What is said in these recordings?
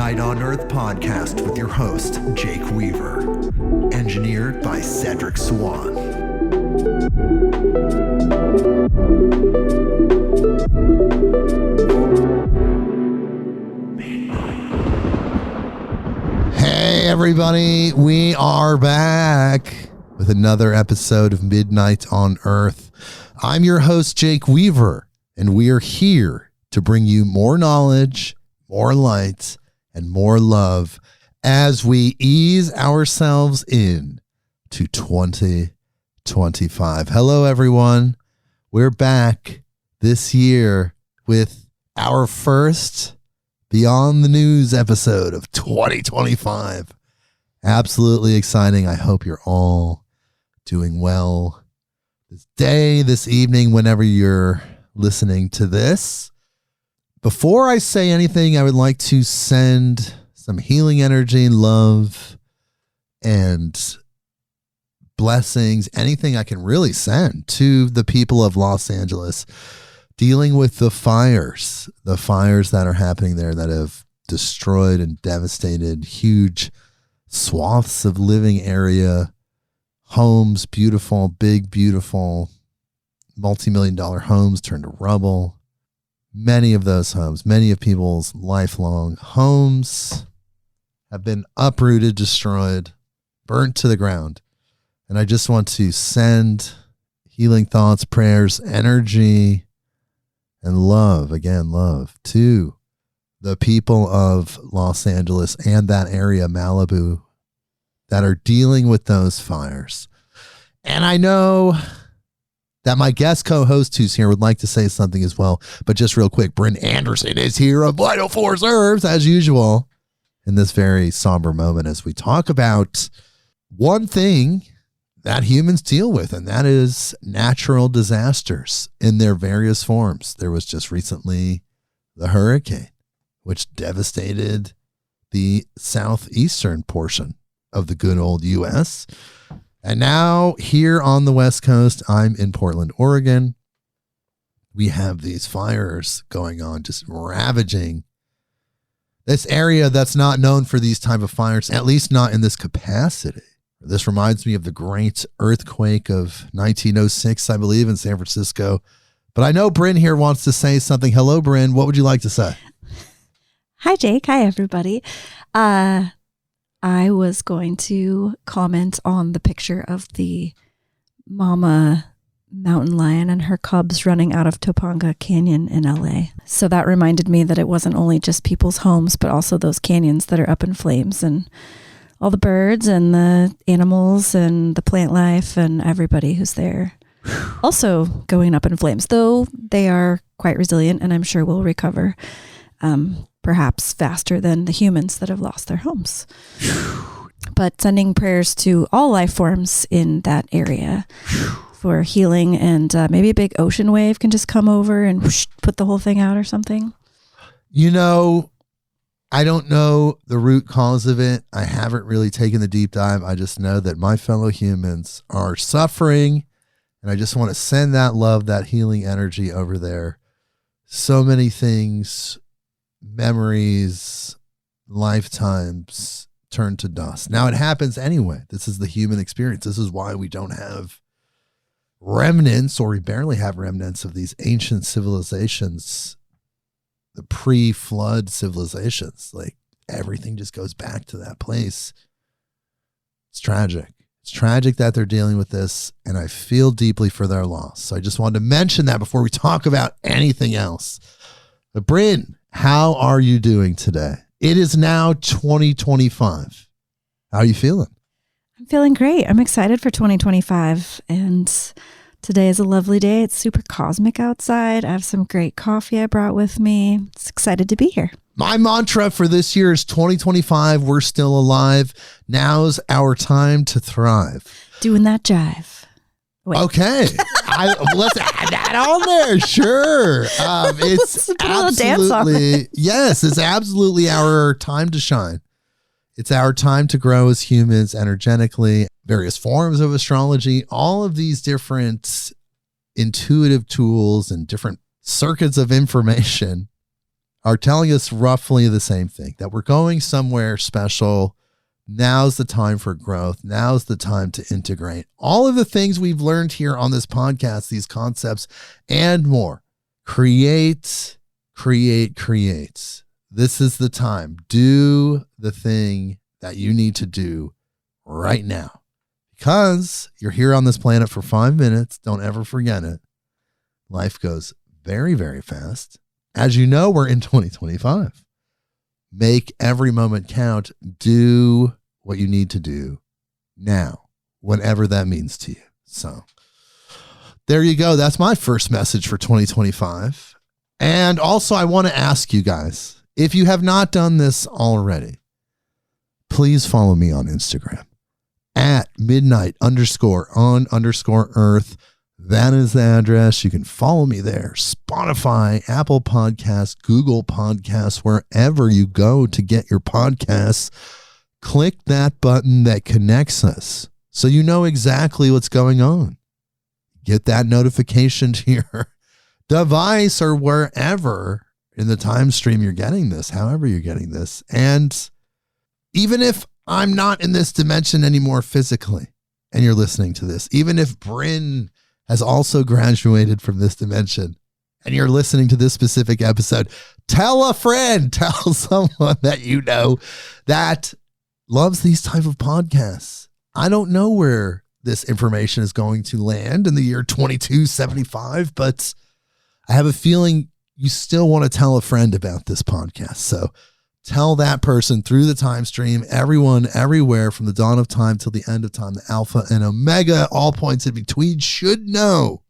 Midnight on Earth podcast with your host, Jake Weaver. Engineered by Cedric Swan. Hey everybody, we are back with another episode of Midnight on Earth. I'm your host, Jake Weaver, and we are here to bring you more knowledge, more light, and more love as we ease ourselves in to 2025. Hello, everyone. We're back this year with our first Beyond the News episode of 2025. Absolutely exciting. I hope you're all doing well this day, this evening, whenever you're listening to this. Before I say anything, I would like to send some healing energy, love, and blessings, anything I can really send to the people of Los Angeles dealing with the fires that are happening there that have destroyed and devastated huge swaths of living area, homes, beautiful, big, beautiful, multi-million-dollar homes turned to rubble. Many of those homes, many of people's lifelong homes have been uprooted, destroyed, burnt to the ground. And I just want to send healing thoughts, prayers, energy, and love, again, love to the people of Los Angeles and that area, Malibu, that are dealing with those fires. And I know that my guest co-host who's here would like to say something as well. But just real quick, Brynn Anderson is here of Vital Force Herbs, as usual, in this very somber moment as we talk about one thing that humans deal with, and that is natural disasters in their various forms. There was just recently the hurricane, which devastated the southeastern portion of the good old U.S., and now here on the West Coast, I'm in Portland, Oregon. We have these fires going on, just ravaging this area that's not known for these type of fires, at least not in this capacity. This reminds me of the great earthquake of 1906, I believe, in San Francisco. But I know Brynn here wants to say something. Hello, Brynn. What would you like to say? Hi, Jake. Hi, everybody. I was going to comment on the picture of the mama mountain lion and her cubs running out of Topanga Canyon in LA. So that reminded me that it wasn't only just people's homes, but also those canyons that are up in flames, and all the birds and the animals and the plant life and everybody who's there also going up in flames, though they are quite resilient and I'm sure will recover. Perhaps faster than the humans that have lost their homes. But sending prayers to all life forms in that area for healing, and maybe a big ocean wave can just come over and whoosh, put the whole thing out or something. You know, I don't know the root cause of it. I haven't really taken the deep dive. I just know that my fellow humans are suffering, and I just want to send that love, that healing energy over there. So many things, memories, lifetimes turn to dust. Now it happens anyway. This is the human experience. This is why we don't have remnants, or we barely have remnants of these ancient civilizations, the pre-flood civilizations. Like everything just goes back to that place. It's tragic. It's tragic that they're dealing with this, and I feel deeply for their loss. So I just wanted to mention that before we talk about anything else. But Brynn, how are you doing today? It is now 2025. How are you feeling? I'm feeling great. I'm excited for 2025. And today is a lovely day. It's super cosmic outside. I have some great coffee I brought with me. It's excited to be here. My mantra for this year is 2025. We're still alive. Now's our time to thrive. Doing that jive. Wait. Okay. Let's add that on there. Sure. It's absolutely, yes, it's absolutely our time to shine. It's our time to grow as humans energetically, various forms of astrology, all of these different intuitive tools and different circuits of information are telling us roughly the same thing, that we're going somewhere special. Now's the time for growth. Now's the time to integrate all of the things we've learned here on this podcast, these concepts and more. Create. This is the time. Do the thing that you need to do right now, because you're here on this planet for 5 minutes. Don't ever forget it. Life goes very, very fast. As you know, we're in 2025. Make every moment count. Do what you need to do now, whatever that means to you. So there you go. That's my first message for 2025. And also, I want to ask you guys, if you have not done this already, please follow me on Instagram at midnight_on_earth. That is the address. You can follow me there. Spotify, Apple Podcasts, Google Podcasts, wherever you go to get your podcasts. Click that button that connects us so you know exactly what's going on. Get that notification to your device or wherever in the time stream you're getting this, however you're getting this. And even if I'm not in this dimension anymore physically and you're listening to this, even if Brynn has also graduated from this dimension and you're listening to this specific episode, tell a friend, tell someone that you know that loves these type of podcasts. I don't know where this information is going to land in the year 2275, but I have a feeling you still want to tell a friend about this podcast. So tell that person through the time stream, everyone, everywhere, from the dawn of time till the end of time, the Alpha and Omega, all points in between, should know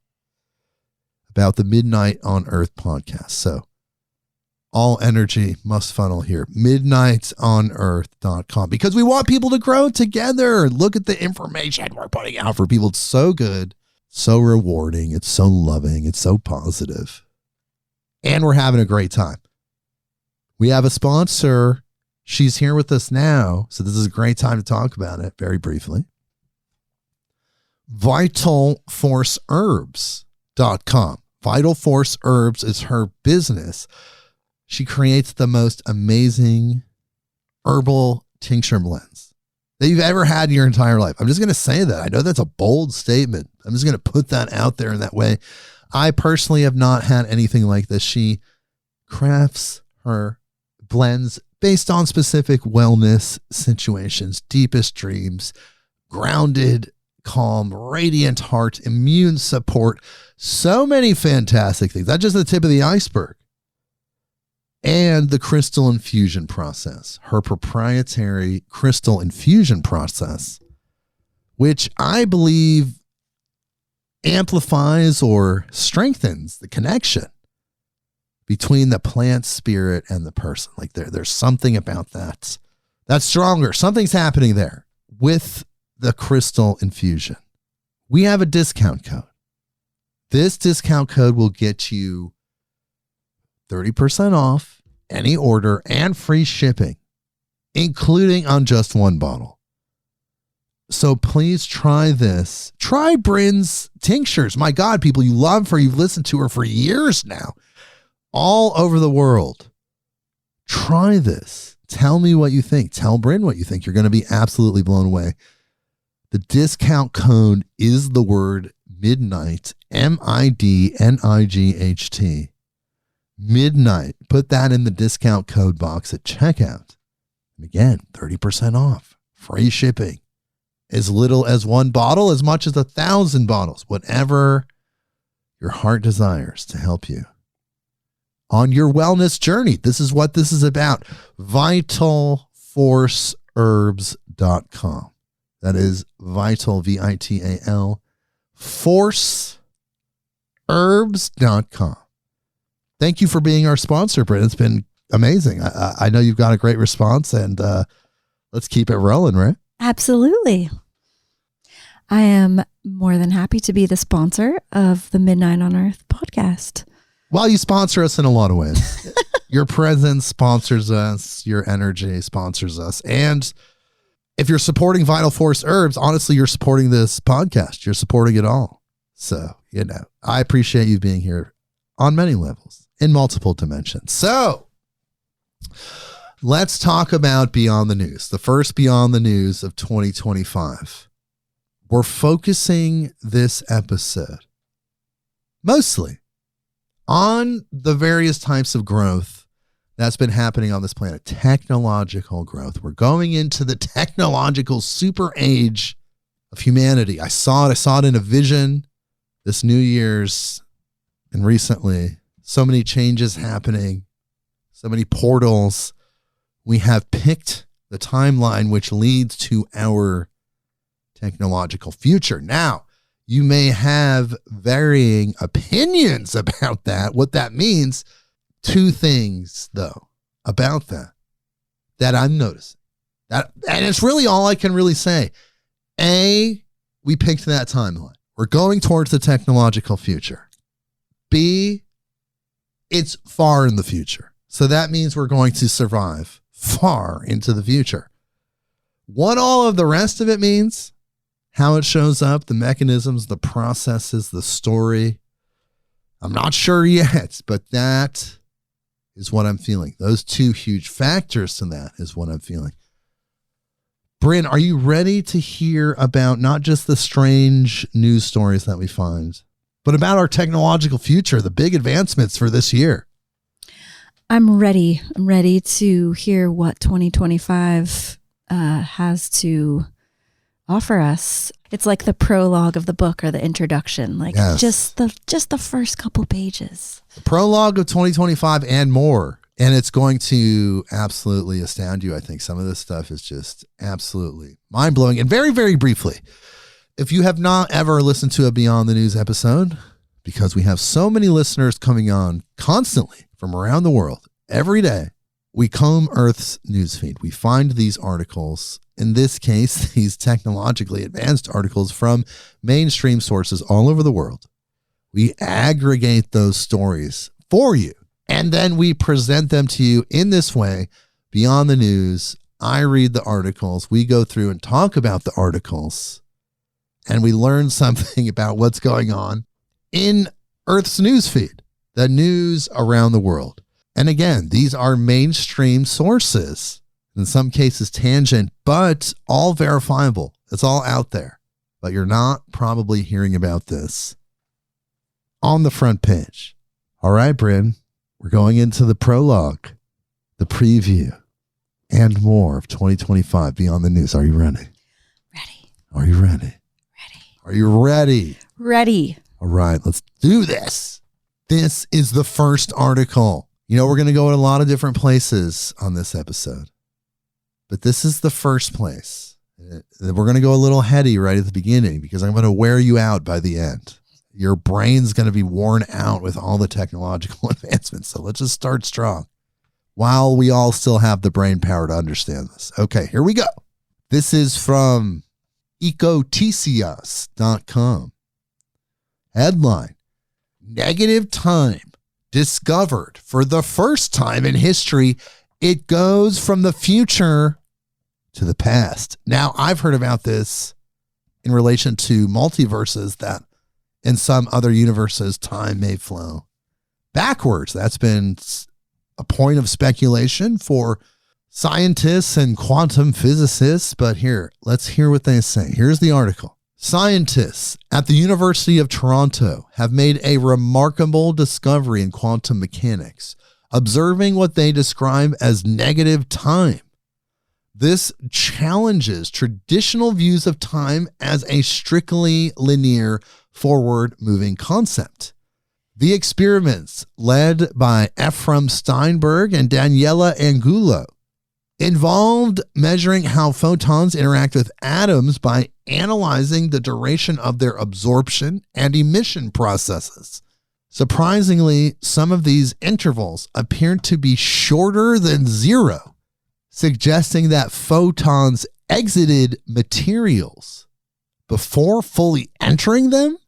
about the Midnight on Earth podcast. So all energy must funnel here, midnightonearth.com, because we want people to grow together. Look at the information we're putting out for people. It's so good, so rewarding. It's so loving. It's so positive. And we're having a great time. We have a sponsor. She's here with us now. So this is a great time to talk about it very briefly. VitalForceHerbs.com. Vital Force Herbs is her business. She creates the most amazing herbal tincture blends that you've ever had in your entire life. I'm just going to say that. I know that's a bold statement. I'm just going to put that out there in that way. I personally have not had anything like this. She crafts her blends based on specific wellness situations, deepest dreams, grounded, calm, radiant heart, immune support, so many fantastic things. That's just the tip of the iceberg. And the crystal infusion process, her proprietary crystal infusion process, which I believe amplifies or strengthens the connection between the plant spirit and the person. Like there's something about that that's stronger. Something's happening there with the crystal infusion. We have a discount code. This discount code will get you 30% off any order and free shipping, including on just one bottle. So please try this. Try Brynn's tinctures. My God, people you love her, you've listened to her for years now, all over the world. Try this. Tell me what you think. Tell Brynn what you think. You're going to be absolutely blown away. The discount code is the word midnight, MIDNIGHT. Midnight. Put that in the discount code box at checkout. And again, 30% off. Free shipping. As little as one bottle, as much as 1,000 bottles. Whatever your heart desires to help you on your wellness journey. This is what this is about. VitalForceHerbs.com. That is Vital, VITAL, ForceHerbs.com. Thank you for being our sponsor, Brynn. It's been amazing. I know you've got a great response, and let's keep it rolling, right? Absolutely. I am more than happy to be the sponsor of the Midnight on Earth podcast. Well, you sponsor us in a lot of ways. Your presence sponsors us. Your energy sponsors us. And if you're supporting Vital Force Herbs, honestly, you're supporting this podcast. You're supporting it all. So, I appreciate you being here on many levels, in multiple dimensions. So, Let's talk about Beyond the News, the first Beyond the News of 2025. We're focusing this episode mostly on the various types of growth that's been happening on this planet, technological growth. We're going into the technological super age of humanity. I saw it in a vision this New Year's and recently. So many changes happening, so many portals. We have picked the timeline which leads to our technological future. Now, you may have varying opinions about that, what that means. Two things, though, about that I'm noticing. And it's really all I can really say. A, we picked that timeline. We're going towards the technological future. B, it's far in the future. So that means we're going to survive far into the future. What all of the rest of it means, how it shows up, the mechanisms, the processes, the story, I'm not sure yet, but that is what I'm feeling. Those two huge factors to that is what I'm feeling. Brynn, are you ready to hear about not just the strange news stories that we find, but about our technological future, the big advancements for this year? I'm ready. I'm ready to hear what 2025 has to offer us. It's like the prologue of the book or the introduction, like yes. just the first couple pages. The prologue of 2025 and more. And it's going to absolutely astound you. I think some of this stuff is just absolutely mind-blowing. And very, very briefly, if you have not ever listened to a Beyond the News episode, because we have so many listeners coming on constantly from around the world every day, we comb Earth's newsfeed. We find these articles, in this case, these technologically advanced articles from mainstream sources all over the world. We aggregate those stories for you, and then we present them to you in this way, Beyond the News. I read the articles. We go through and talk about the articles, and we learn something about what's going on in Earth's newsfeed, the news around the world. And again, these are mainstream sources, in some cases tangent, but all verifiable. It's all out there, but you're not probably hearing about this on the front page. All right, Brynn, we're going into the prologue, the preview, and more of 2025 Beyond the News. Are you ready? Ready. Are you ready? Ready. Are you ready? Ready. All right, let's do this. This is the first article. You know, we're going to go in a lot of different places on this episode, but this is the first place. We're going to go a little heady right at the beginning because I'm going to wear you out by the end. Your brain's going to be worn out with all the technological advancements. So let's just start strong while we all still have the brain power to understand this. Okay, here we go. This is from ecoticias.com. Headline: Negative time discovered for the first time in history. It goes from the future to the past. Now, I've heard about this in relation to multiverses, that in some other universes, time may flow backwards. That's been a point of speculation for scientists and quantum physicists. But here, let's hear what they say. Here's the article. Scientists at the University of Toronto have made a remarkable discovery in quantum mechanics, observing what they describe as negative time. This challenges traditional views of time as a strictly linear, forward-moving concept. The experiments, led by Ephraim Steinberg and Daniela Angulo, involved measuring how photons interact with atoms by analyzing the duration of their absorption and emission processes. Surprisingly, some of these intervals appeared to be shorter than zero, suggesting that photons exited materials before fully entering them.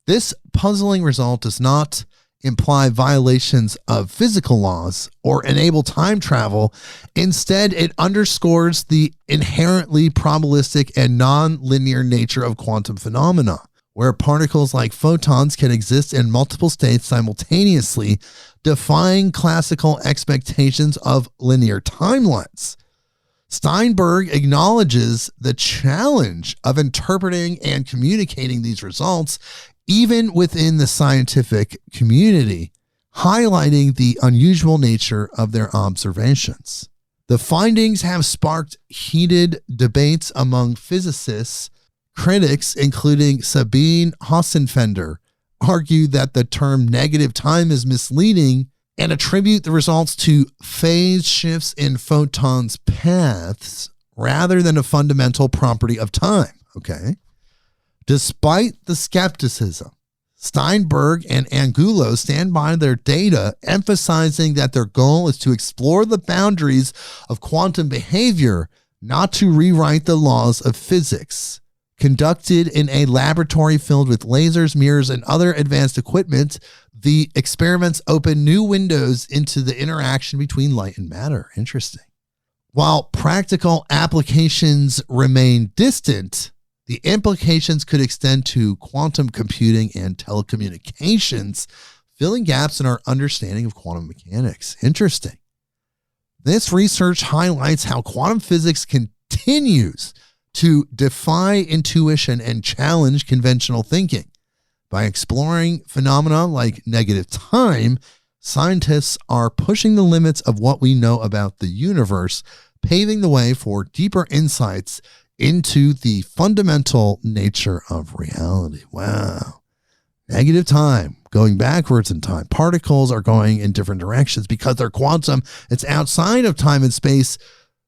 This puzzling result does not imply violations of physical laws or enable time travel. Instead, it underscores the inherently probabilistic and non-linear nature of quantum phenomena. where particles like photons can exist in multiple states simultaneously, defying classical expectations of linear timelines. Steinberg acknowledges the challenge of interpreting and communicating these results even within the scientific community, highlighting the unusual nature of their observations. The findings have sparked heated debates among physicists. Critics, including Sabine Hossenfender, argue that the term negative time is misleading and attribute the results to phase shifts in photons' paths rather than a fundamental property of time. Okay. Despite the skepticism, Steinberg and Angulo stand by their data, emphasizing that their goal is to explore the boundaries of quantum behavior, not to rewrite the laws of physics. Conducted in a laboratory filled with lasers, mirrors, and other advanced equipment, the experiments open new windows into the interaction between light and matter. Interesting. While practical applications remain distant, the implications could extend to quantum computing and telecommunications, filling gaps in our understanding of quantum mechanics. Interesting. This research highlights how quantum physics continues to defy intuition and challenge conventional thinking. By exploring phenomena like negative time, scientists are pushing the limits of what we know about the universe, paving the way for deeper insights into the fundamental nature of reality. Wow. Negative time, going backwards in time. Particles are going in different directions because they're quantum. It's outside of time and space.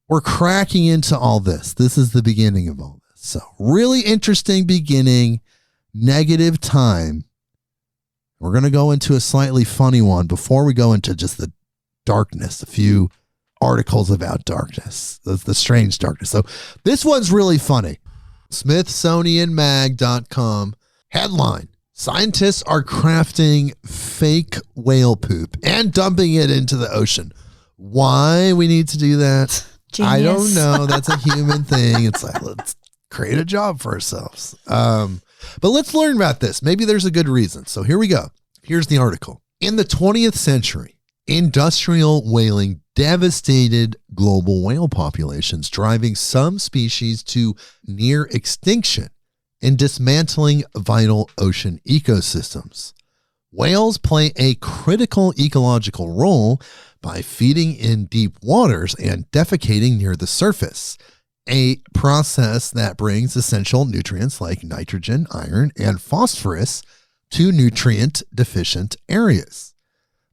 We're cracking into all this. This is the beginning of all this. So really interesting beginning. Negative time. We're going to go into a slightly funny one before we go into just the darkness, a few articles about darkness, the strange darkness. So this one's really funny. Smithsonianmag.com headline: scientists are crafting fake whale poop and dumping it into the ocean. Why we need to do that? Genius. I don't know. That's a human thing. It's like, let's create a job for ourselves. But let's learn about this. Maybe there's a good reason. So here we go. Here's the article. In the 20th century, industrial whaling devastated global whale populations, driving some species to near extinction and dismantling vital ocean ecosystems. Whales play a critical ecological role by feeding in deep waters and defecating near the surface, a process that brings essential nutrients like nitrogen, iron, and phosphorus to nutrient-deficient areas.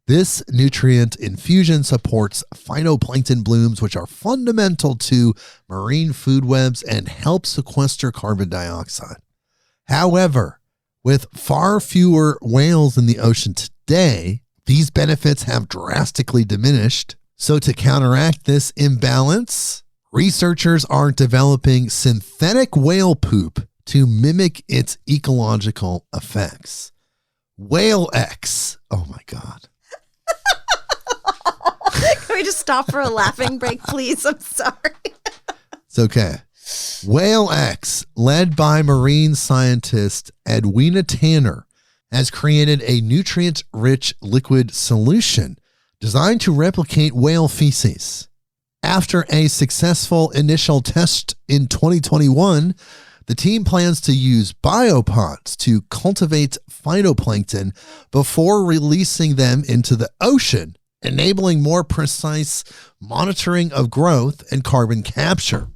This nutrient infusion supports phytoplankton blooms, which are fundamental to marine food webs and help sequester carbon dioxide. However, with far fewer whales in the ocean today, these benefits have drastically diminished. So to counteract this imbalance, researchers are developing synthetic whale poop to mimic its ecological effects. Whale X. Oh my God. Can we just stop for a laughing break, please? I'm sorry. It's okay. Whale X, led by marine scientist Edwina Tanner, has created a nutrient-rich liquid solution designed to replicate whale feces. After a successful initial test in 2021, the team plans to use biopods to cultivate phytoplankton before releasing them into the ocean, enabling more precise monitoring of growth and carbon capture.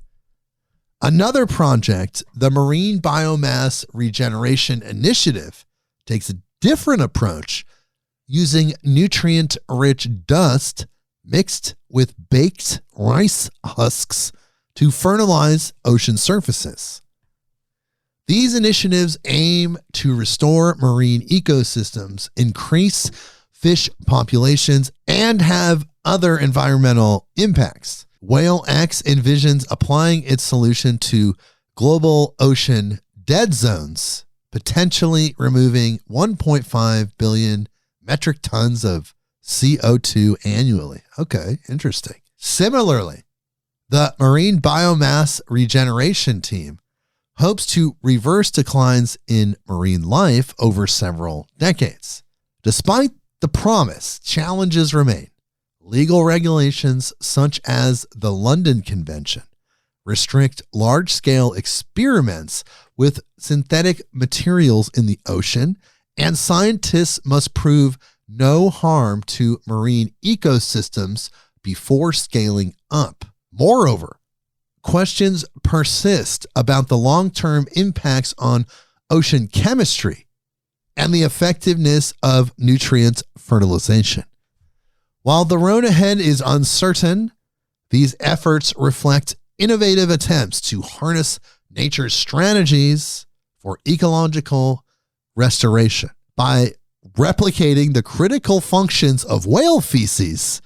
Another project, the Marine Biomass Regeneration Initiative, takes a different approach, using nutrient-rich dust mixed with baked rice husks to fertilize ocean surfaces. These initiatives aim to restore marine ecosystems, increase fish populations, and have other environmental impacts. Whale X envisions applying its solution to global ocean dead zones, potentially removing 1.5 billion metric tons of CO2 annually. Okay, interesting. Similarly, the Marine Biomass Regeneration Team hopes to reverse declines in marine life over several decades. Despite the promise, challenges remain. Legal regulations such as the London Convention restrict large-scale experiments with synthetic materials in the ocean, and scientists must prove no harm to marine ecosystems before scaling up. Moreover, questions persist about the long-term impacts on ocean chemistry and the effectiveness of nutrient fertilization. While the road ahead is uncertain, these efforts reflect innovative attempts to harness nature's strategies for ecological restoration. By replicating the critical functions of whale feces,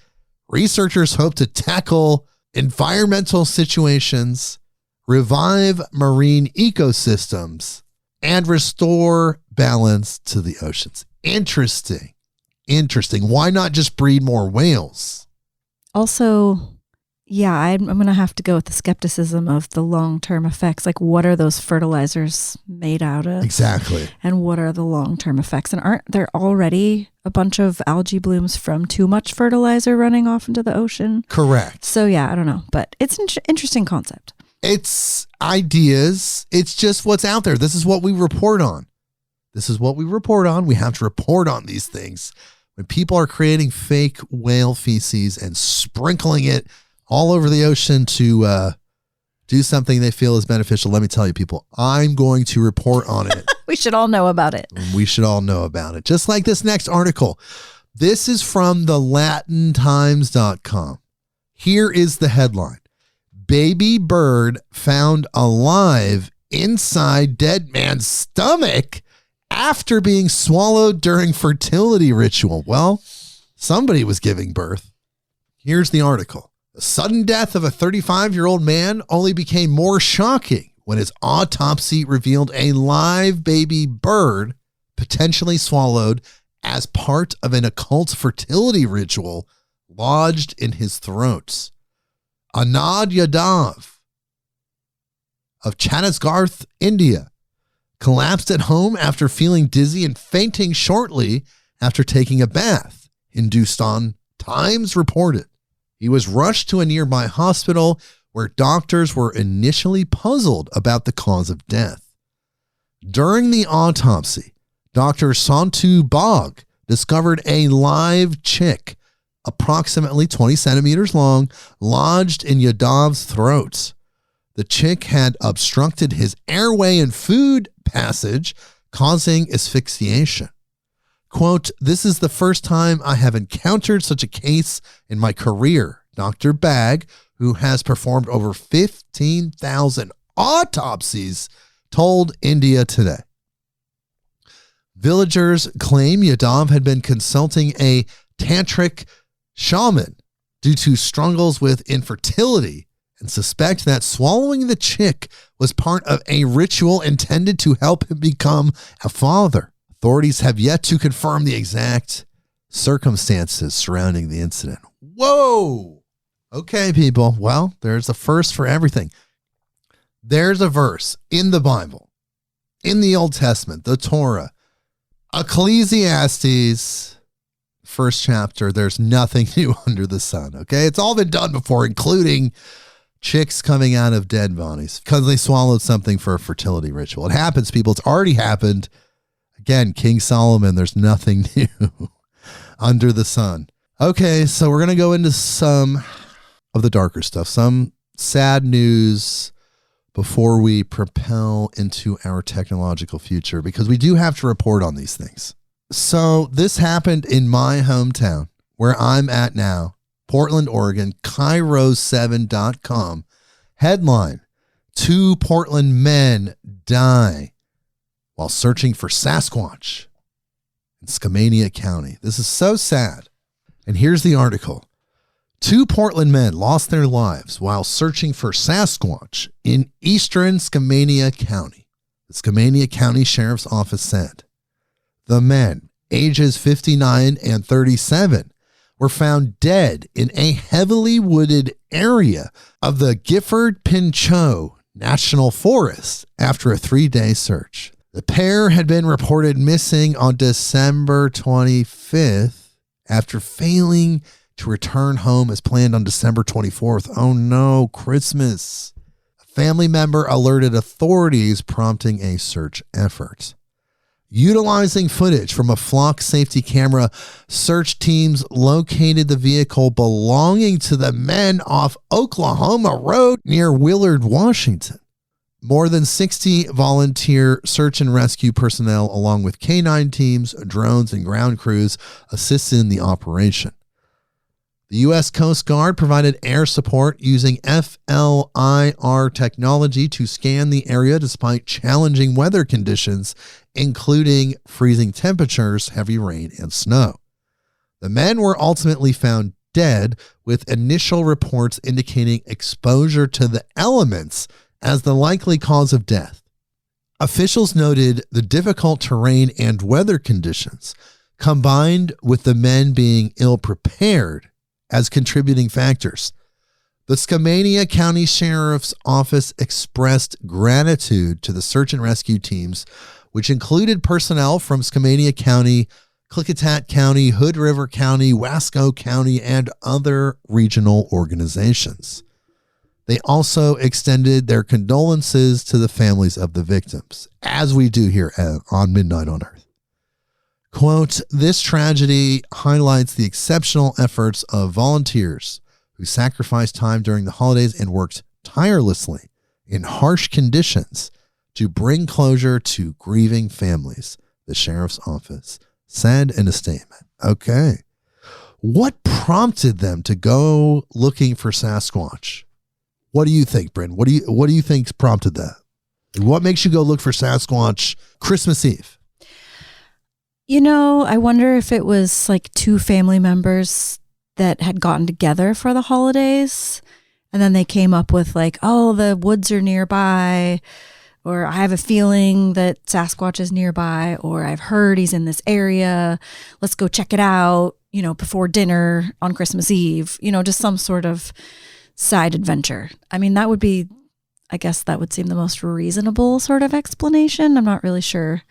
researchers hope to tackle environmental situations, revive marine ecosystems, and restore balance to the oceans. Interesting. Why not just breed more whales? Also, yeah, I'm going to have to go with the skepticism of the long-term effects. Like, what are those fertilizers made out of? Exactly. And what are the long-term effects? And aren't there already a bunch of algae blooms from too much fertilizer running off into the ocean? Correct. So, yeah, I don't know. But it's an interesting concept. It's ideas. It's just what's out there. This is what we report on. We have to report on these things. When people are creating fake whale feces and sprinkling it all over the ocean to do something they feel is beneficial, let me tell you, people, I'm going to report on it. We should all know about it. We should all know about it. Just like this next article. This is from the LatinTimes.com. Here is the headline. Baby bird found alive inside dead man's stomach after being swallowed during fertility ritual. Well, somebody was giving birth. Here's the article. The sudden death of a 35-year-old man only became more shocking when his autopsy revealed a live baby bird potentially swallowed as part of an occult fertility ritual lodged in his throat. Anand Yadav of Chhattisgarh, India, collapsed at home after feeling dizzy and fainting shortly after taking a bath, Hindustan Times reported. He was rushed to a nearby hospital where doctors were initially puzzled about the cause of death. During the autopsy, Dr. Santu Bagh discovered a live chick, approximately 20 centimeters long, lodged in Yadav's throat. The chick had obstructed his airway and food passage, causing asphyxiation. Quote, "This is the first time I have encountered such a case in my career," Dr. Bagh, who has performed over 15,000 autopsies, told India Today. Villagers claim Yadav had been consulting a tantric shaman due to struggles with infertility and suspect that swallowing the chick was part of a ritual intended to help him become a father. Authorities have yet to confirm the exact circumstances surrounding the incident. Whoa! Okay, people. Well, there's a first for everything. There's a verse in the Bible, in the Old Testament, the Torah, Ecclesiastes, first chapter. There's nothing new under the sun. Okay, it's all been done before, including chicks coming out of dead bodies because they swallowed something for a fertility ritual. It happens, people. It's already happened. Again, King Solomon, there's nothing new under the sun. Okay, so we're going to go into some of the darker stuff, some sad news before we propel into our technological future, because we do have to report on these things. So this happened in my hometown where I'm at now, Portland, Oregon, Kairos7.com. Headline, 2 Portland men die while searching for Sasquatch in Skamania County. This is so sad. And here's the article. 2 Portland men lost their lives while searching for Sasquatch in eastern Skamania County. The Skamania County Sheriff's Office said the men, ages 59 and 37, were found dead in a heavily wooded area of the Gifford Pinchot National Forest after a 3-day search. The pair had been reported missing on December 25th after failing to return home as planned on December 24th. Oh no, Christmas. A family member alerted authorities, prompting a search effort. Utilizing footage from a flock safety camera, search teams located the vehicle belonging to the men off Oklahoma Road near Willard, Washington. More than 60 volunteer search and rescue personnel, along with K-9 teams, drones, and ground crews, assisted in the operation. The U.S. Coast Guard provided air support using FLIR technology to scan the area despite challenging weather conditions, including freezing temperatures, heavy rain, and snow. The men were ultimately found dead, with initial reports indicating exposure to the elements as the likely cause of death. Officials noted the difficult terrain and weather conditions, combined with the men being ill-prepared, as contributing factors. The Skamania County Sheriff's Office expressed gratitude to the search and rescue teams, which included personnel from Skamania County, Klickitat County, Hood River County, Wasco County, and other regional organizations. They also extended their condolences to the families of the victims, as we do here on Midnight on Earth. Quote, "This tragedy highlights the exceptional efforts of volunteers who sacrificed time during the holidays and worked tirelessly in harsh conditions to bring closure to grieving families," the sheriff's office said in a statement. Okay. What prompted them to go looking for Sasquatch? What do you think, Brynn? What do you think prompted that? What makes you go look for Sasquatch Christmas Eve? You know, I wonder if it was like two family members that had gotten together for the holidays, and then they came up with like, oh, the woods are nearby, or I have a feeling that Sasquatch is nearby, or I've heard he's in this area. Let's go check it out, before dinner on Christmas Eve, just some sort of side adventure. I mean, I guess that would seem the most reasonable sort of explanation. I'm not really sure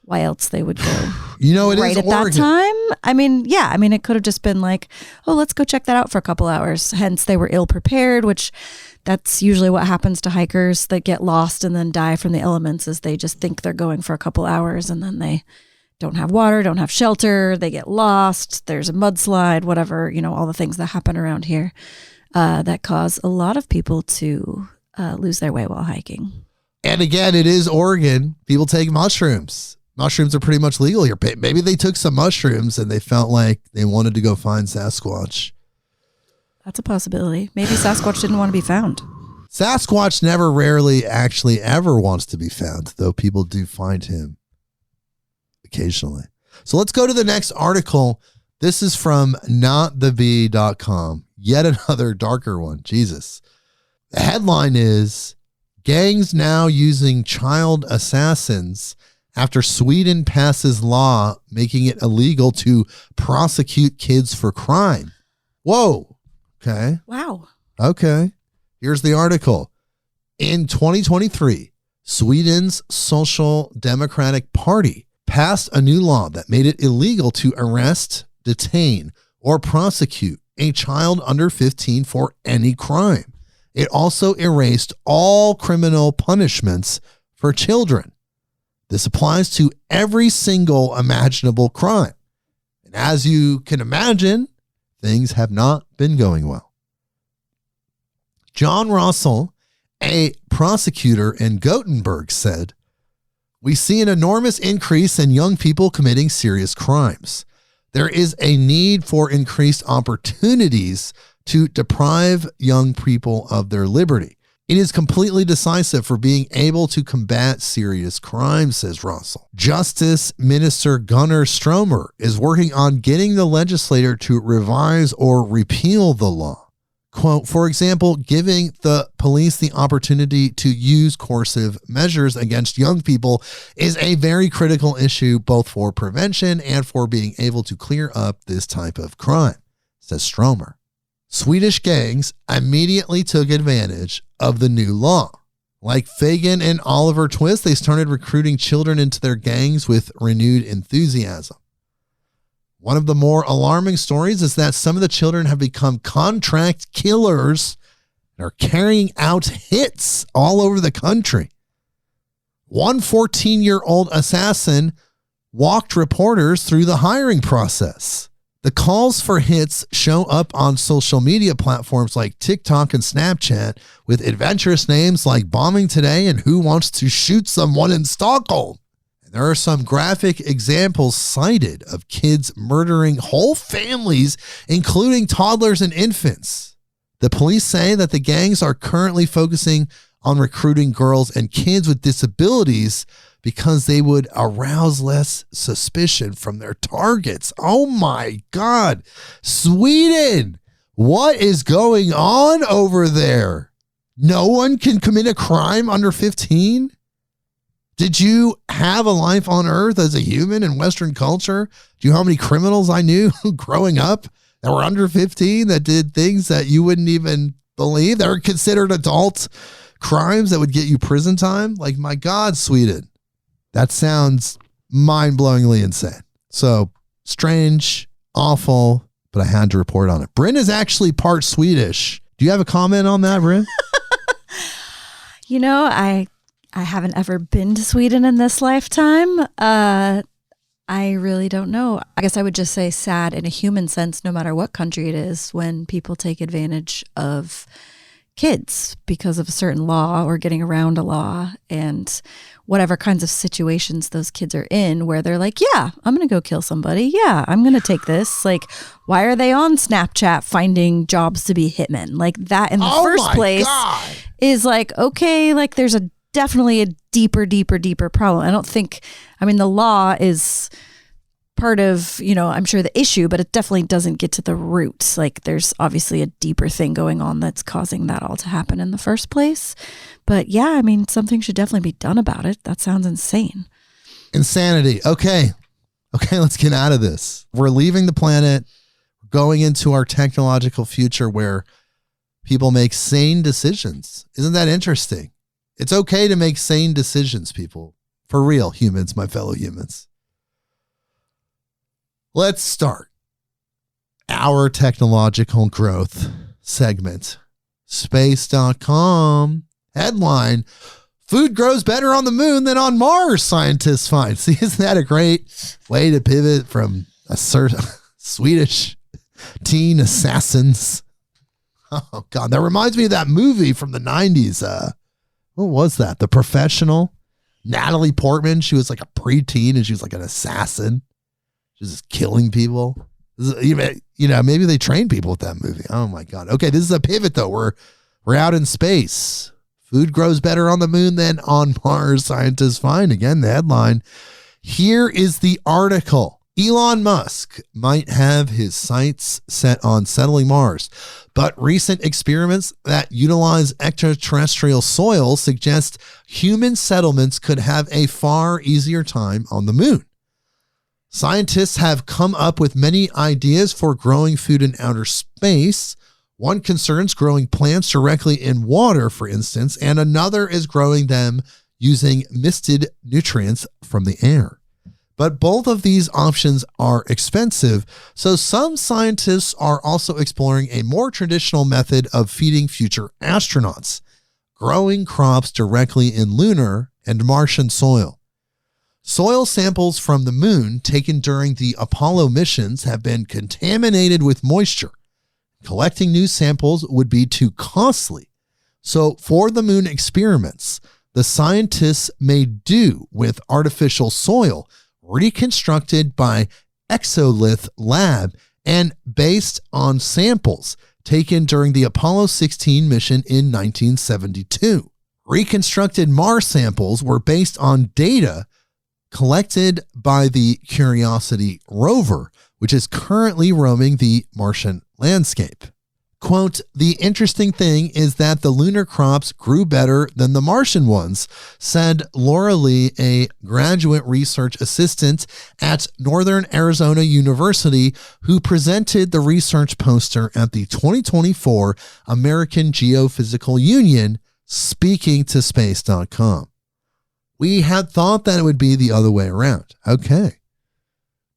why else they would go it right is at Oregon. that time. I mean, it could have just been like, oh, let's go check that out for a couple hours. Hence, they were ill prepared, which that's usually what happens to hikers that get lost and then die from the elements, is they just think they're going for a couple hours and then they don't have water, don't have shelter, they get lost, there's a mudslide, whatever, all the things that happen around here that cause a lot of people to lose their way while hiking. And again, it is Oregon. People take mushrooms. Mushrooms are pretty much legal here. Maybe they took some mushrooms and they felt like they wanted to go find Sasquatch. That's a possibility. Maybe Sasquatch didn't want to be found. Sasquatch rarely actually ever wants to be found, though people do find him occasionally. So let's go to the next article. This is from notthebee.com. Yet another darker one. Jesus. The headline is, "Gangs now using child assassins after Sweden passes law making it illegal to prosecute kids for crime." Whoa. Okay. Wow. Okay. Here's the article. In 2023, Sweden's Social Democratic Party passed a new law that made it illegal to arrest, detain, or prosecute a child under 15 for any crime. It also erased all criminal punishments for children. This applies to every single imaginable crime. And as you can imagine, things have not been going well. John Russell, a prosecutor in Gothenburg, said, "We see an enormous increase in young people committing serious crimes. There is a need for increased opportunities to deprive young people of their liberty. It is completely decisive for being able to combat serious crimes," says Russell. Justice Minister Gunnar Stromer is working on getting the legislator to revise or repeal the law. Quote, "For example, giving the police the opportunity to use coercive measures against young people is a very critical issue, both for prevention and for being able to clear up this type of crime," says Stromer. Swedish gangs immediately took advantage of the new law. Like Fagin and Oliver Twist, they started recruiting children into their gangs with renewed enthusiasm. One of the more alarming stories is that some of the children have become contract killers and are carrying out hits all over the country. One 14-year-old assassin walked reporters through the hiring process. The calls for hits show up on social media platforms like TikTok and Snapchat with adventurous names like Bombing Today and Who Wants to Shoot Someone in Stockholm. And there are some graphic examples cited of kids murdering whole families, including toddlers and infants. The police say that the gangs are currently focusing on recruiting girls and kids with disabilities because they would arouse less suspicion from their targets. Oh my God. Sweden, what is going on over there? No one can commit a crime under 15? Did you have a life on Earth as a human in Western culture? Do you know how many criminals I knew growing up that were under 15 that did things that you wouldn't even believe? That were considered adult crimes that would get you prison time? Like, my God, Sweden. That sounds mind-blowingly insane. So strange, awful, but I had to report on it. Brynn is actually part Swedish. Do you have a comment on that, Brynn? You know, I haven't ever been to Sweden in this lifetime. I really don't know. I guess I would just say sad in a human sense, no matter what country it is, when people take advantage of kids because of a certain law or getting around a law, and whatever kinds of situations those kids are in where they're like, yeah, I'm going to go kill somebody. Yeah, I'm going to take this. Like, why are they on Snapchat finding jobs to be hitmen? Like, that in the first place is like, okay, like there's definitely a deeper problem. I don't think, the law is part of, I'm sure the issue, but it definitely doesn't get to the roots. Like, there's obviously a deeper thing going on that's causing that all to happen in the first place. But yeah, something should definitely be done about it. That sounds insane. Insanity. Okay, let's get out of this. We're leaving the planet, going into our technological future where people make sane decisions. Isn't that interesting? It's okay to make sane decisions, people. For real, humans, my fellow humans. Let's start our technological growth segment. Space.com headline: food grows better on the moon than on Mars, scientists find. See, isn't that a great way to pivot from a Swedish teen assassins? Oh, God, that reminds me of that movie from the 90s. What was that? The Professional? Natalie Portman, she was like a preteen and she was like an assassin. She was just killing people. Maybe they trained people with that movie. Oh my God. Okay, this is a pivot though. We're out in space. Food grows better on the moon than on Mars, scientists find. Again, the headline. Here is the article. Elon Musk might have his sights set on settling Mars, but recent experiments that utilize extraterrestrial soil suggest human settlements could have a far easier time on the moon. Scientists have come up with many ideas for growing food in outer space. One concerns growing plants directly in water, for instance, and another is growing them using misted nutrients from the air. But both of these options are expensive, so some scientists are also exploring a more traditional method of feeding future astronauts, growing crops directly in lunar and Martian soil. Soil samples from the moon taken during the Apollo missions have been contaminated with moisture. Collecting new samples would be too costly. So for the moon experiments, the scientists made do with artificial soil reconstructed by Exolith Lab and based on samples taken during the Apollo 16 mission in 1972. Reconstructed Mars samples were based on data collected by the Curiosity rover, which is currently roaming the Martian landscape. Quote, the interesting thing is that the lunar crops grew better than the Martian ones, said Laura Lee, a graduate research assistant at Northern Arizona University, who presented the research poster at the 2024 American Geophysical Union speaking to space.com. We had thought that it would be the other way around. Okay.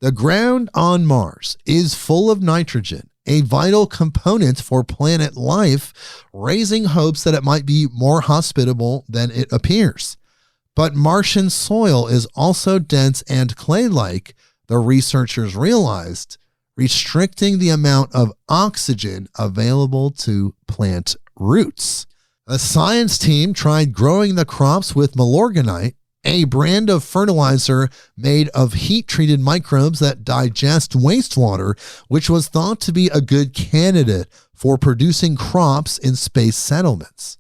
The ground on Mars is full of nitrogen, a vital component for planet life, raising hopes that it might be more hospitable than it appears. But Martian soil is also dense and clay-like, the researchers realized, restricting the amount of oxygen available to plant roots. A science team tried growing the crops with Milorganite, a brand of fertilizer made of heat-treated microbes that digest wastewater, which was thought to be a good candidate for producing crops in space settlements.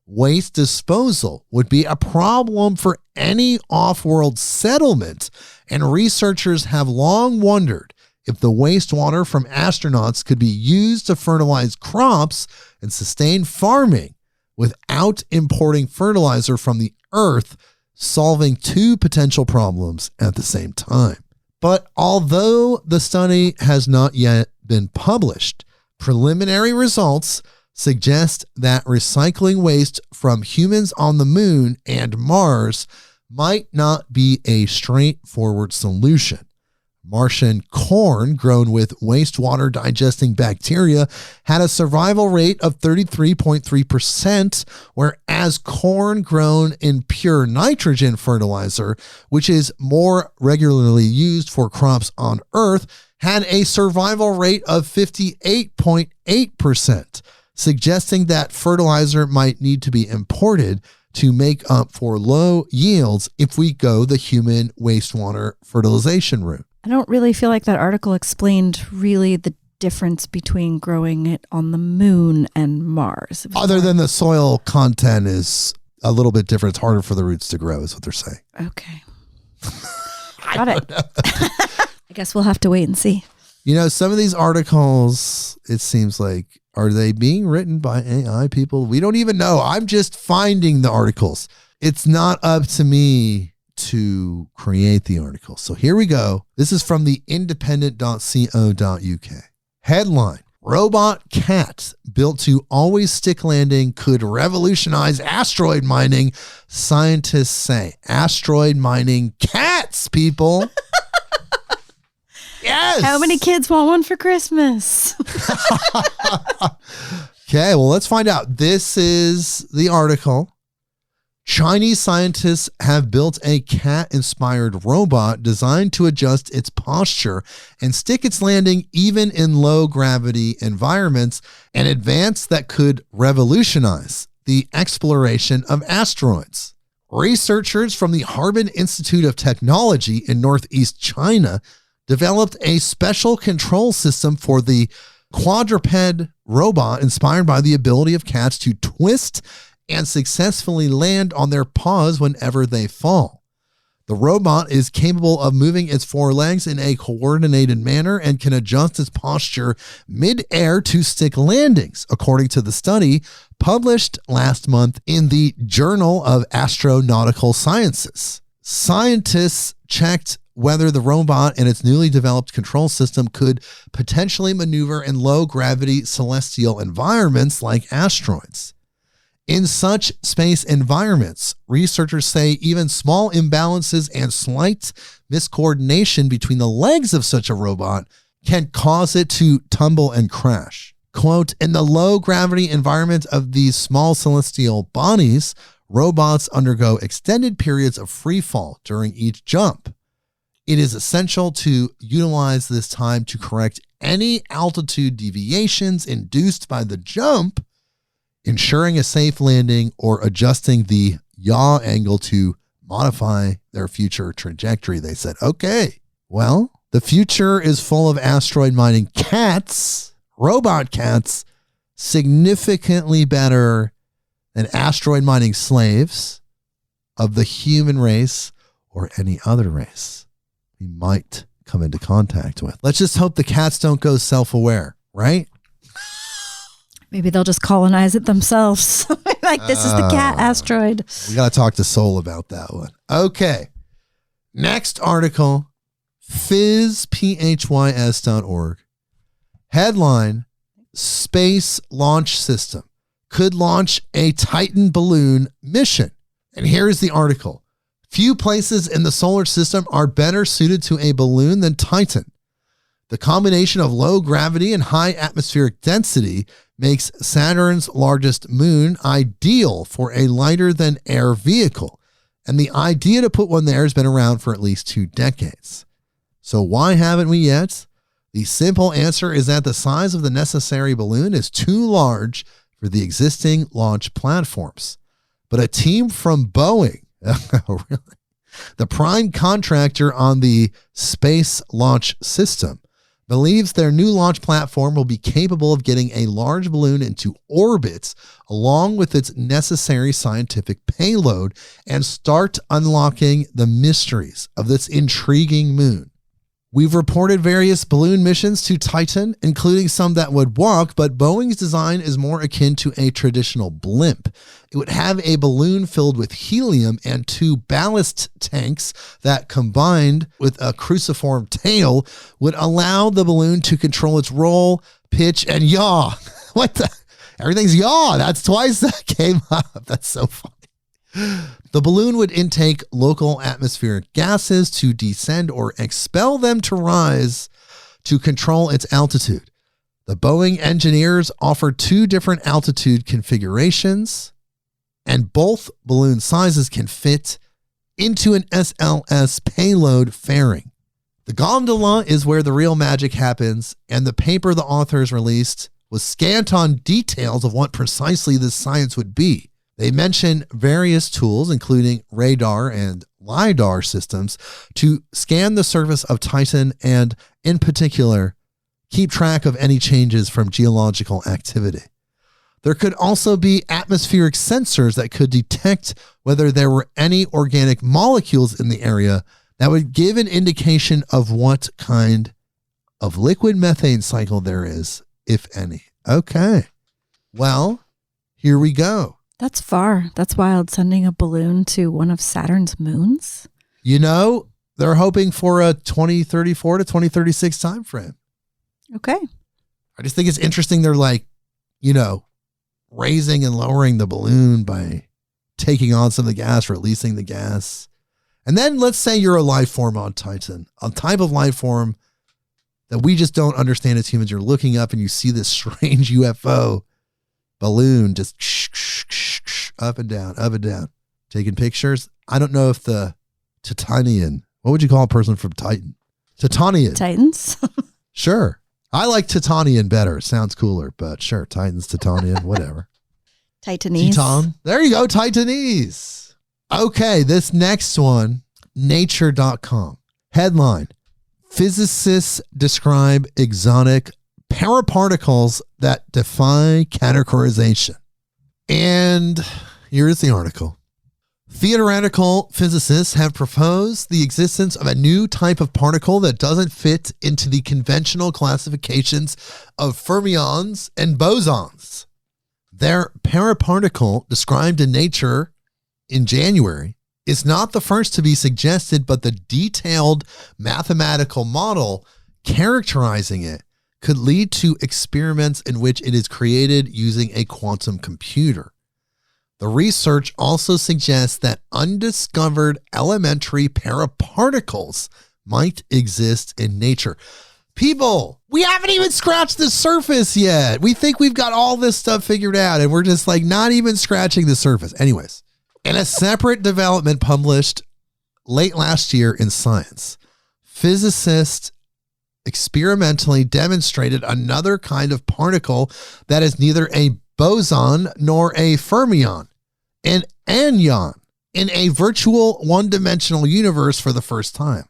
Waste disposal would be a problem for any off-world settlement, and researchers have long wondered if the wastewater from astronauts could be used to fertilize crops and sustain farming without importing fertilizer from the Earth, solving two potential problems at the same time. But although the study has not yet been published, preliminary results suggest that recycling waste from humans on the moon and Mars might not be a straightforward solution. Martian corn grown with wastewater digesting bacteria had a survival rate of 33.3%, whereas corn grown in pure nitrogen fertilizer, which is more regularly used for crops on Earth, had a survival rate of 58.8%, suggesting that fertilizer might need to be imported to make up for low yields if we go the human wastewater fertilization route. I don't really feel like that article explained really the difference between growing it on the moon and Mars. Other than the soil content is a little bit different. It's harder for the roots to grow is what they're saying. Okay. Got it. I guess we'll have to wait and see. You know, some of these articles, it seems like, are they being written by AI people? We don't even know. I'm just finding the articles. It's not up to me to create the article. So here we go. This is from the independent.co.uk. Headline: Robot cat built to always stick landing could revolutionize asteroid mining, scientists say. Asteroid mining cats, people. Yes. How many kids want one for Christmas? Okay, well, let's find out. This is the article. Chinese scientists have built a cat-inspired robot designed to adjust its posture and stick its landing even in low-gravity environments, an advance that could revolutionize the exploration of asteroids. Researchers from the Harbin Institute of Technology in northeast China developed a special control system for the quadruped robot inspired by the ability of cats to twist and successfully land on their paws whenever they fall. The robot is capable of moving its forelegs in a coordinated manner and can adjust its posture mid-air to stick landings, according to the study published last month in the Journal of Astronautical Sciences. Scientists checked whether the robot and its newly developed control system could potentially maneuver in low-gravity celestial environments like asteroids. In such space environments, researchers say even small imbalances and slight miscoordination between the legs of such a robot can cause it to tumble and crash. Quote, in the low gravity environment of these small celestial bodies, robots undergo extended periods of free fall during each jump. It is essential to utilize this time to correct any altitude deviations induced by the jump, ensuring a safe landing or adjusting the yaw angle to modify their future trajectory. They said, okay, well, the future is full of asteroid mining cats, robot cats, significantly better than asteroid mining slaves of the human race or any other race we might come into contact with. Let's just hope the cats don't go self-aware, right? Maybe they'll just colonize it themselves. Like, this is the cat asteroid. We got to talk to Sol about that one. Okay. Next article, phys.org. Headline, Space Launch System could launch a Titan balloon mission. And here's the article. Few places in the solar system are better suited to a balloon than Titan. The combination of low gravity and high atmospheric density makes Saturn's largest moon ideal for a lighter-than-air vehicle. And the idea to put one there has been around for at least 2 decades. So why haven't we yet? The simple answer is that the size of the necessary balloon is too large for the existing launch platforms. But a team from Boeing, oh, really? The prime contractor on the Space Launch System, believes their new launch platform will be capable of getting a large balloon into orbit along with its necessary scientific payload and start unlocking the mysteries of this intriguing moon. We've reported various balloon missions to Titan, including some that would walk, but Boeing's design is more akin to a traditional blimp. It would have a balloon filled with helium and 2 ballast tanks that, combined with a cruciform tail, would allow the balloon to control its roll, pitch, and yaw. What the? Everything's yaw. That's twice that came up. That's so funny. The balloon would intake local atmospheric gases to descend or expel them to rise to control its altitude. The Boeing engineers offered 2 different altitude configurations, and both balloon sizes can fit into an SLS payload fairing. The gondola is where the real magic happens, and the paper the authors released was scant on details of what precisely this science would be. They mention various tools, including radar and LiDAR systems, to scan the surface of Titan and, in particular, keep track of any changes from geological activity. There could also be atmospheric sensors that could detect whether there were any organic molecules in the area that would give an indication of what kind of liquid methane cycle there is, if any. Okay. Well, here we go. That's far. That's wild, sending a balloon to one of Saturn's moons. You know, they're hoping for a 2034 to 2036 time frame. Okay. I just think it's interesting. They're like, you know, raising and lowering the balloon by taking on some of the gas, releasing the gas. And then let's say you're a life form on Titan, a type of life form that we just don't understand as humans. You're looking up and you see this strange UFO balloon just up and down, taking pictures. I don't know if the Titanian, what would you call a person from Titan? Titanian. Titans? Sure. I like Titanian better. It sounds cooler, but sure. Titans, Titanian, whatever. Titanese. Titan. There you go. Titanese. Okay. This next one, nature.com. Headline: physicists describe exotic paraparticles that defy categorization. And here's the article. Theoretical physicists have proposed the existence of a new type of particle that doesn't fit into the conventional classifications of fermions and bosons. Their paraparticle, described in Nature in January, is not the first to be suggested, but the detailed mathematical model characterizing it could lead to experiments in which it is created using a quantum computer. The research also suggests that undiscovered elementary paraparticles might exist in nature. People, we haven't even scratched the surface yet. We think we've got all this stuff figured out, and we're just like not even scratching the surface. Anyways, in a separate development published late last year in Science, physicists experimentally demonstrated another kind of particle that is neither a boson nor a fermion, an anyon, in a virtual one-dimensional universe for the first time.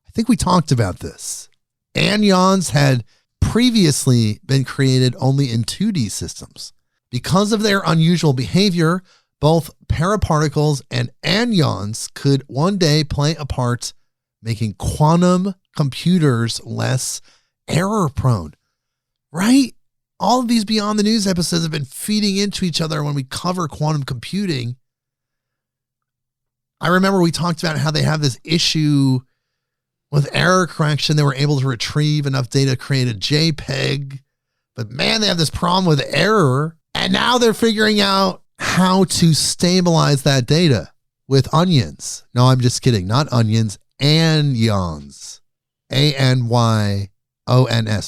I think we talked about this. Anyons had previously been created only in 2D systems. Because of their unusual behavior, both paraparticles and anyons could one day play a part making quantum computers less error-prone. Right? All of these Beyond the News episodes have been feeding into each other when we cover quantum computing. I remember we talked about how they have this issue with error correction. They were able to retrieve enough data to create a JPEG. But man, they have this problem with error. And now they're figuring out how to stabilize that data with onions. No, I'm just kidding. Not onions, anyons. A-N-Y-O-N-S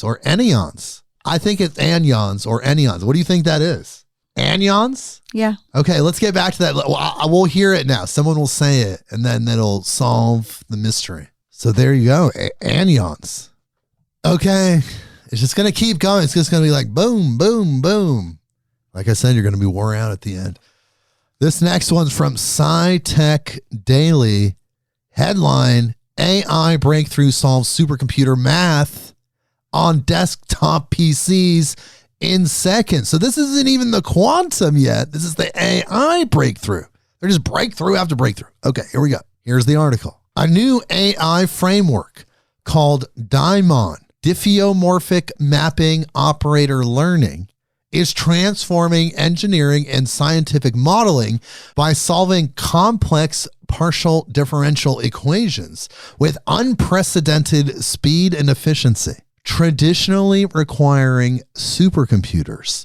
or anyons. I think it's anyons or anyons. What do you think that is? Anyons? Yeah. Okay, let's get back to that. We'll hear it now. Someone will say it, and then it'll solve the mystery. So there you go. Anyons. Okay. It's just going to keep going. It's just going to be like boom, boom, boom. Like I said, you're going to be wore out at the end. This next one's from SciTech Daily. Headline, AI breakthrough solves supercomputer math on desktop PCs in seconds. So this isn't even the quantum yet. This is the AI breakthrough. They're just breakthrough after breakthrough. Okay, here we go. Here's the article. A new AI framework called DIMON, Diffeomorphic Mapping Operator Learning, is transforming engineering and scientific modeling by solving complex partial differential equations with unprecedented speed and efficiency. Traditionally requiring supercomputers,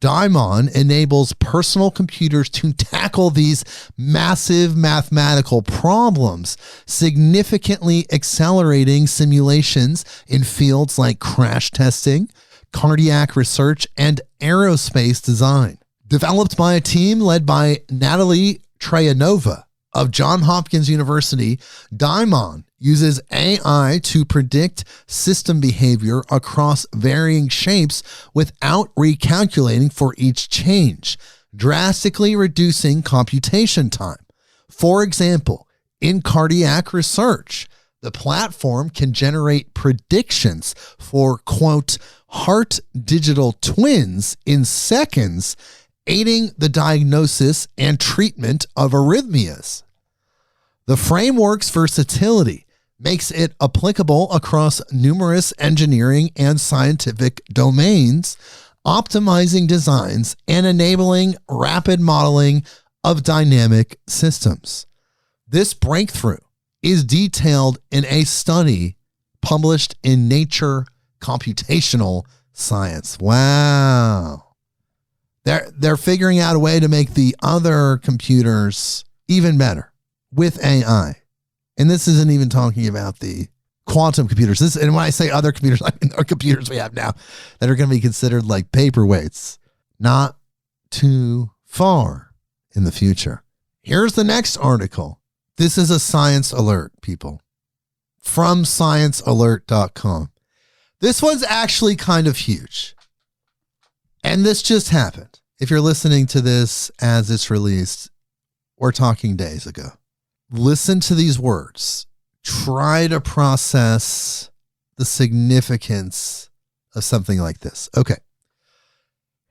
DIMON enables personal computers to tackle these massive mathematical problems, significantly accelerating simulations in fields like crash testing, cardiac research, and aerospace design. Developed by a team led by Natalie Trayanova of Johns Hopkins University, DIMON uses AI to predict system behavior across varying shapes without recalculating for each change, drastically reducing computation time. For example, in cardiac research, the platform can generate predictions for, quote, heart digital twins in seconds, aiding the diagnosis and treatment of arrhythmias. The framework's versatility makes it applicable across numerous engineering and scientific domains, optimizing designs and enabling rapid modeling of dynamic systems. This breakthrough is detailed in a study published in Nature Computational Science. Wow. They're figuring out a way to make the other computers even better with AI. And this isn't even talking about the quantum computers. And when I say other computers, I mean our computers we have now that are going to be considered like paperweights, not too far in the future. Here's the next article. This is a science alert, people, from sciencealert.com. This one's actually kind of huge. And this just happened. If you're listening to this as it's released, we're talking days ago. Listen to these words. Try to process the significance of something like this. Okay.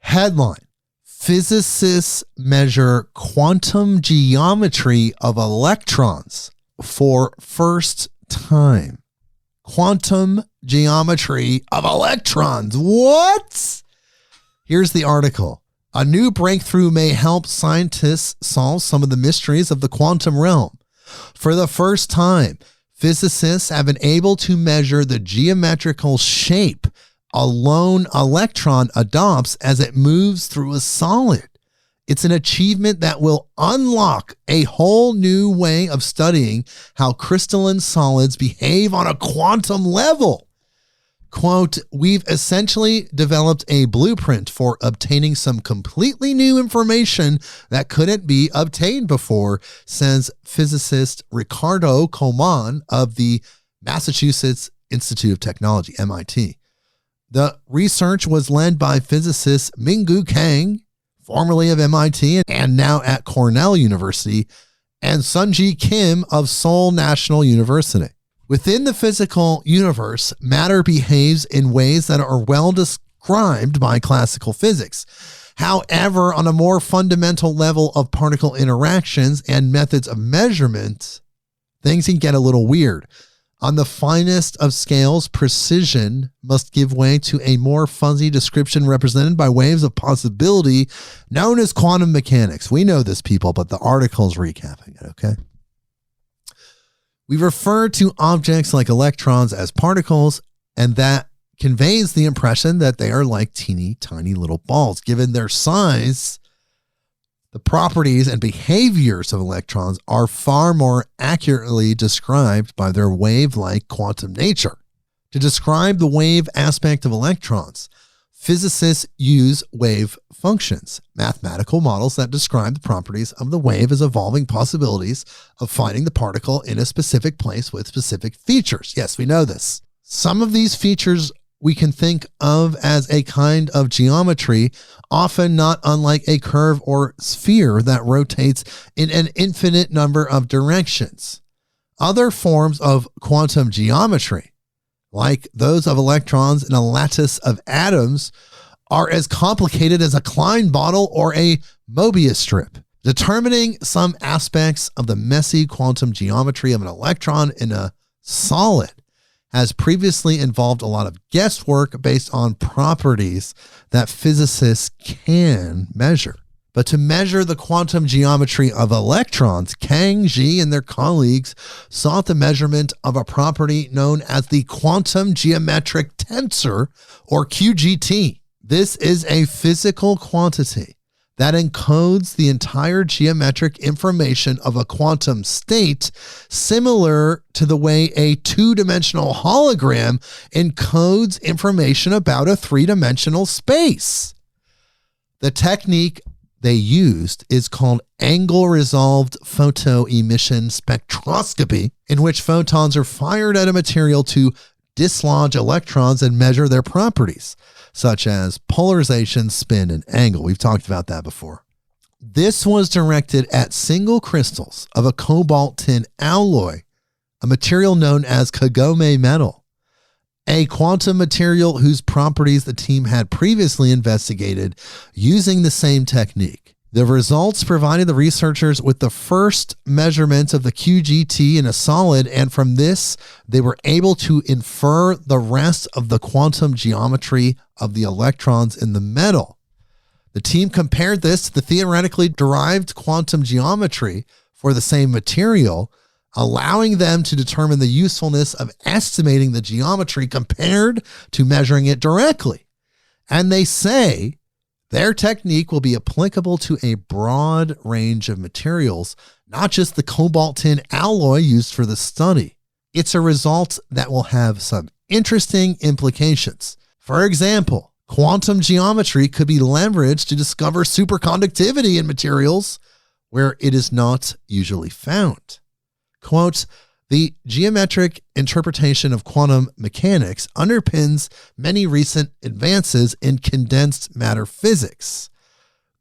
Headline. Physicists measure quantum geometry of electrons for first time. Quantum geometry of electrons. What? Here's the article. A new breakthrough may help scientists solve some of the mysteries of the quantum realm. For the first time, physicists have been able to measure the geometrical shape a lone electron adopts as it moves through a solid. It's an achievement that will unlock a whole new way of studying how crystalline solids behave on a quantum level. Quote, we've essentially developed a blueprint for obtaining some completely new information that couldn't be obtained before, says physicist Ricardo Coman of the Massachusetts Institute of Technology, MIT. The research was led by physicist Minggu Kang, formerly of MIT and now at Cornell University, and Sunji Kim of Seoul National University. Within the physical universe, matter behaves in ways that are well described by classical physics. However, on a more fundamental level of particle interactions and methods of measurement, things can get a little weird. On the finest of scales, precision must give way to a more fuzzy description represented by waves of possibility known as quantum mechanics. We know this, people, but the article's recapping it, okay? We refer to objects like electrons as particles, and that conveys the impression that they are like teeny tiny little balls. Given their size, the properties and behaviors of electrons are far more accurately described by their wave-like quantum nature. To describe the wave aspect of electrons, physicists use wave functions, mathematical models that describe the properties of the wave as evolving possibilities of finding the particle in a specific place with specific features. Yes, we know this. Some of these features we can think of as a kind of geometry, often not unlike a curve or sphere that rotates in an infinite number of directions. Other forms of quantum geometry, like those of electrons in a lattice of atoms, are as complicated as a Klein bottle or a Mobius strip. Determining some aspects of the messy quantum geometry of an electron in a solid has previously involved a lot of guesswork based on properties that physicists can measure. But to measure the quantum geometry of electrons, Kang, Xi, and their colleagues sought the measurement of a property known as the quantum geometric tensor, or QGT. This is a physical quantity that encodes the entire geometric information of a quantum state, similar to the way a two-dimensional hologram encodes information about a three-dimensional space. The technique they used is called angle-resolved photoemission spectroscopy, in which photons are fired at a material to dislodge electrons and measure their properties, such as polarization, spin, and angle. We've talked about that before. This was directed at single crystals of a cobalt tin alloy, a material known as kagome metal, a quantum material whose properties the team had previously investigated using the same technique. The results provided the researchers with the first measurement of the QGT in a solid, and from this, they were able to infer the rest of the quantum geometry of the electrons in the metal. The team compared this to the theoretically derived quantum geometry for the same material, allowing them to determine the usefulness of estimating the geometry compared to measuring it directly. And they say their technique will be applicable to a broad range of materials, not just the cobalt tin alloy used for the study. It's a result that will have some interesting implications. For example, quantum geometry could be leveraged to discover superconductivity in materials where it is not usually found. Quote, the geometric interpretation of quantum mechanics underpins many recent advances in condensed matter physics.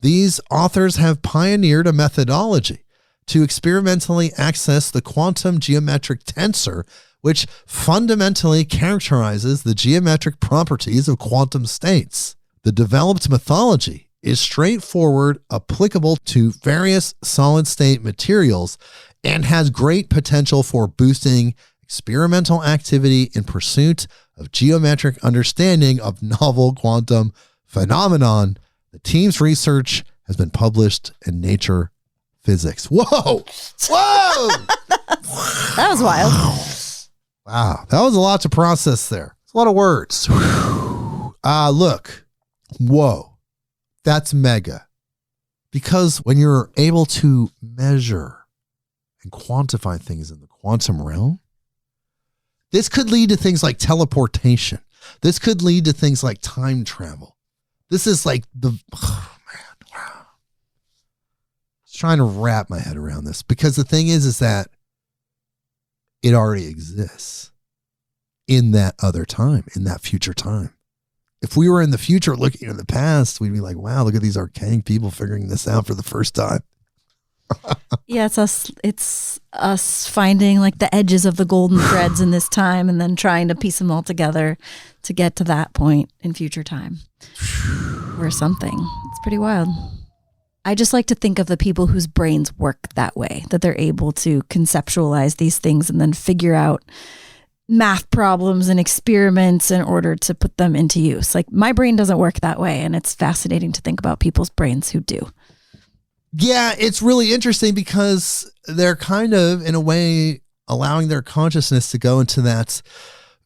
These authors have pioneered a methodology to experimentally access the quantum geometric tensor, which fundamentally characterizes the geometric properties of quantum states. The developed methodology is straightforward, applicable to various solid-state materials, and has great potential for boosting experimental activity in pursuit of geometric understanding of novel quantum phenomenon. The team's research has been published in Nature Physics. Whoa! Whoa! That was wild. Wow. That was a lot to process there. It's a lot of words. Look. Whoa. That's mega. Because when you're able to measure and quantify things in the quantum realm, this could lead to things like teleportation. This could lead to things like time travel. This is like wow. Just trying to wrap my head around this, because the thing is that it already exists in that other time, in that future time. If we were in the future looking at the past, we'd be like, wow, look at these arcane people figuring this out for the first time. Yeah, it's us finding like the edges of the golden threads in this time and then trying to piece them all together to get to that point in future time or something. It's pretty wild. I just like to think of the people whose brains work that way, that they're able to conceptualize these things and then figure out math problems and experiments in order to put them into use. Like, my brain doesn't work that way, and it's fascinating to think about people's brains who do. Yeah, it's really interesting because they're kind of, in a way, allowing their consciousness to go into that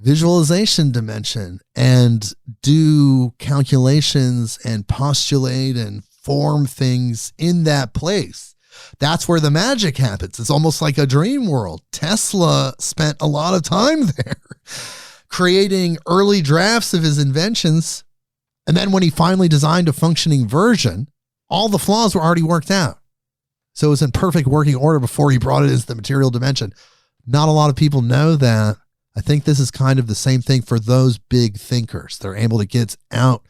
visualization dimension and do calculations and postulate and form things in that place. That's where the magic happens. It's almost like a dream world. Tesla spent a lot of time there creating early drafts of his inventions. And then when he finally designed a functioning version, all the flaws were already worked out. So it was in perfect working order before he brought it into the material dimension. Not a lot of people know that. I think this is kind of the same thing for those big thinkers. They're able to get out.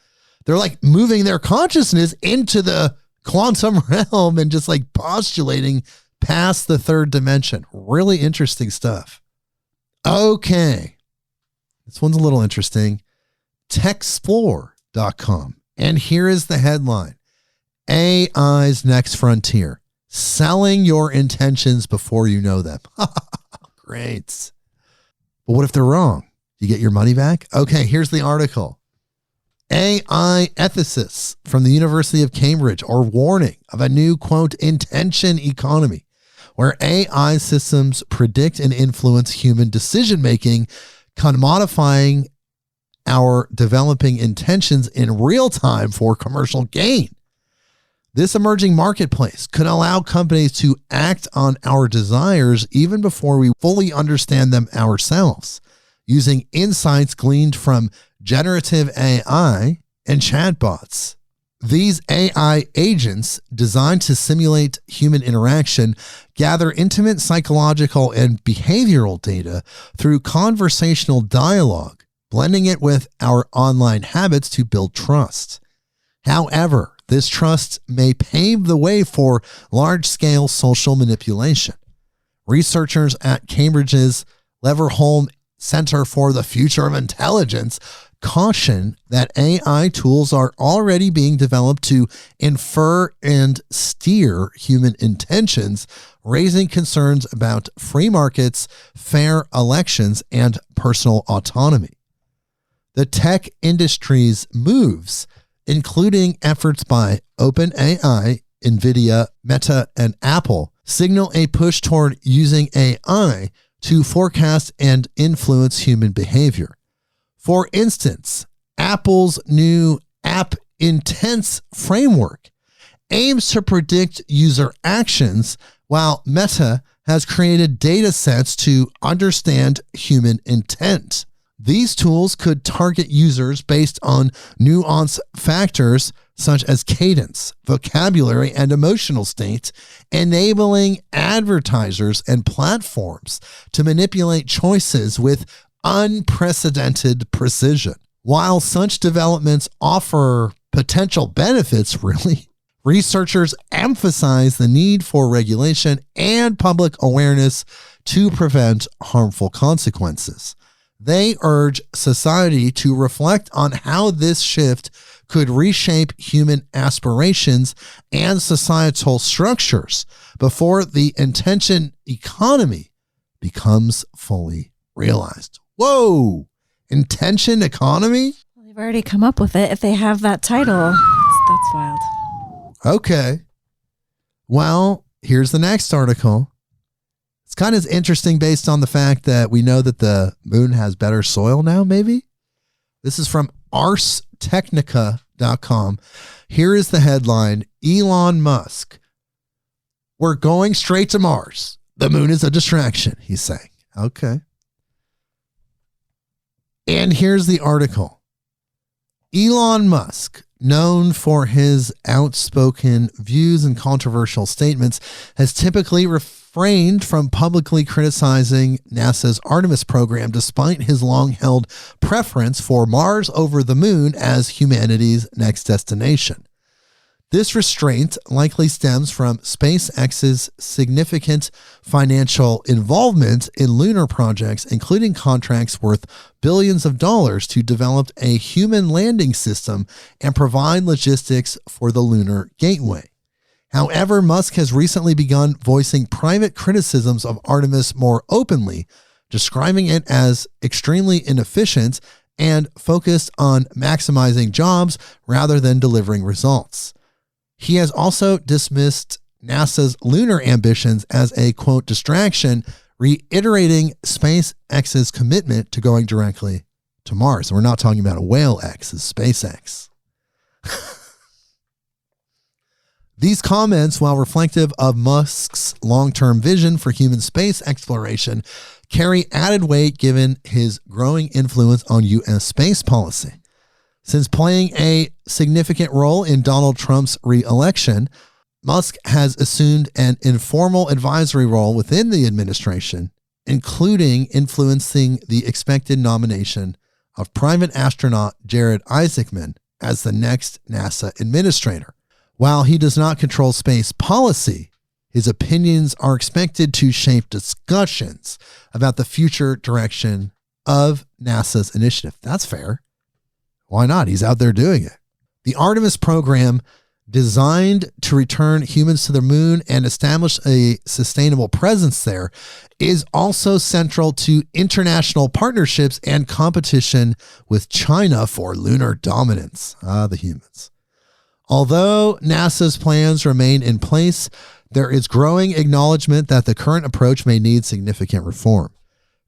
They're like moving their consciousness into the quantum realm and just like postulating past the third dimension. Really interesting stuff. Okay. This one's a little interesting. Techsplore.com. And here is the headline. AI's next frontier. Selling your intentions before you know them. Great. But what if they're wrong? You get your money back? Okay, here's the article. AI ethicists from the University of Cambridge are warning of a new, quote, intention economy, where AI systems predict and influence human decision-making, commodifying our developing intentions in real time for commercial gain. This emerging marketplace could allow companies to act on our desires even before we fully understand them ourselves, using insights gleaned from generative AI and chatbots. These AI agents, designed to simulate human interaction, gather intimate psychological and behavioral data through conversational dialogue, blending it with our online habits to build trust. However, this trust may pave the way for large-scale social manipulation. Researchers at Cambridge's Leverhulme Center for the Future of Intelligence caution that AI tools are already being developed to infer and steer human intentions, raising concerns about free markets, fair elections, and personal autonomy. The tech industry's moves, including efforts by OpenAI, NVIDIA, Meta, and Apple, signal a push toward using AI to forecast and influence human behavior. For instance, Apple's new App Intents framework aims to predict user actions, while Meta has created data sets to understand human intent. These tools could target users based on nuanced factors such as cadence, vocabulary, and emotional state, enabling advertisers and platforms to manipulate choices with unprecedented precision. While such developments offer potential benefits, researchers emphasize the need for regulation and public awareness to prevent harmful consequences. They urge society to reflect on how this shift could reshape human aspirations and societal structures before the intention economy becomes fully realized. Whoa! Intention economy? Well, they've already come up with it. If they have that title, that's wild. Okay. Well, here's the next article. It's kind of interesting based on the fact that we know that the moon has better soil now, maybe. This is from arstechnica.com. Here is the headline. Elon Musk. We're going straight to Mars. The moon is a distraction, he's saying. Okay. And here's the article. Elon Musk, known for his outspoken views and controversial statements, has typically refrained from publicly criticizing NASA's Artemis program despite his long-held preference for Mars over the moon as humanity's next destination. This restraint likely stems from SpaceX's significant financial involvement in lunar projects, including contracts worth billions of dollars to develop a human landing system and provide logistics for the Lunar Gateway. However, Musk has recently begun voicing private criticisms of Artemis more openly, describing it as extremely inefficient and focused on maximizing jobs rather than delivering results. He has also dismissed NASA's lunar ambitions as a, quote, distraction, reiterating SpaceX's commitment to going directly to Mars. We're not talking about a whale X, it's SpaceX. These comments, while reflective of Musk's long-term vision for human space exploration, carry added weight given his growing influence on U.S. space policy. Since playing a significant role in Donald Trump's re-election, Musk has assumed an informal advisory role within the administration, including influencing the expected nomination of private astronaut Jared Isaacman as the next NASA administrator. While he does not control space policy, his opinions are expected to shape discussions about the future direction of NASA's initiative. That's fair. Why not? He's out there doing it. The Artemis program, designed to return humans to the moon and establish a sustainable presence there, is also central to international partnerships and competition with China for lunar dominance. The humans. Although NASA's plans remain in place, there is growing acknowledgement that the current approach may need significant reform.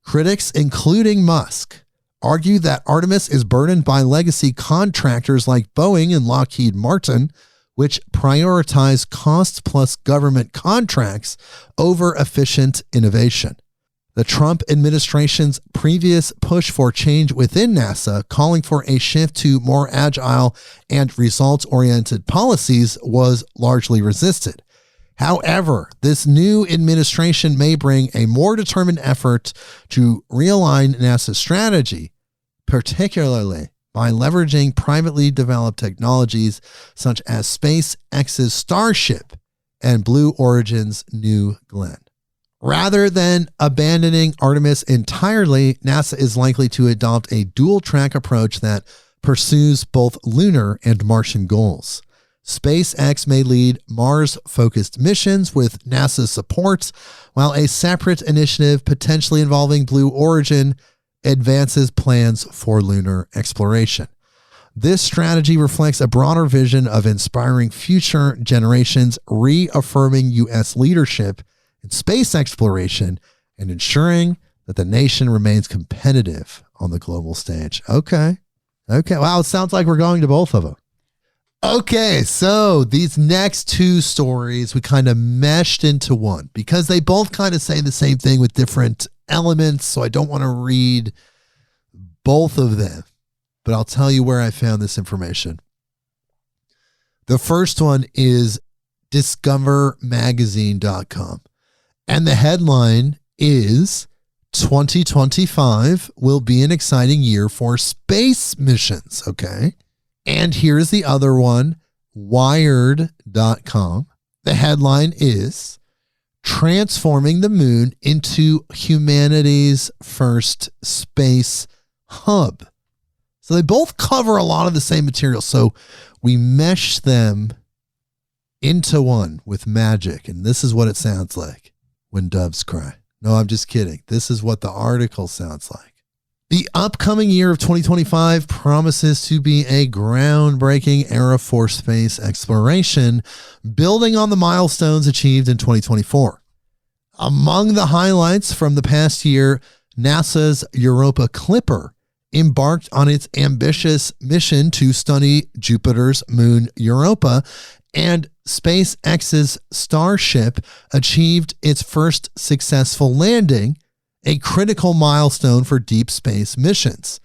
Critics, including Musk, argue that Artemis is burdened by legacy contractors like Boeing and Lockheed Martin, which prioritize cost plus government contracts over efficient innovation. The Trump administration's previous push for change within NASA, calling for a shift to more agile and results-oriented policies, was largely resisted. However, this new administration may bring a more determined effort to realign NASA's strategy, particularly by leveraging privately developed technologies such as SpaceX's Starship and Blue Origin's New Glenn. Rather than abandoning Artemis entirely, NASA is likely to adopt a dual-track approach that pursues both lunar and Martian goals. SpaceX may lead Mars-focused missions with NASA's support, while a separate initiative potentially involving Blue Origin advances plans for lunar exploration. This strategy reflects a broader vision of inspiring future generations, reaffirming U.S. leadership in space exploration and ensuring that the nation remains competitive on the global stage. Okay. Wow, it sounds like we're going to both of them. Okay, so these next two stories we kind of meshed into one because they both kind of say the same thing with different elements, so I don't want to read both of them, but I'll tell you where I found this information. The first one is discovermagazine.com, and the headline is 2025 will be an exciting year for space missions, okay? And here's the other one, wired.com. The headline is transforming the moon into humanity's first space hub. So they both cover a lot of the same material. So we mesh them into one with magic. And this is what it sounds like when doves cry. No, I'm just kidding. This is what the article sounds like. The upcoming year of 2025 promises to be a groundbreaking era for space exploration, building on the milestones achieved in 2024. Among the highlights from the past year, NASA's Europa Clipper embarked on its ambitious mission to study Jupiter's moon Europa, and SpaceX's Starship achieved its first successful landing, a critical milestone for deep space missions.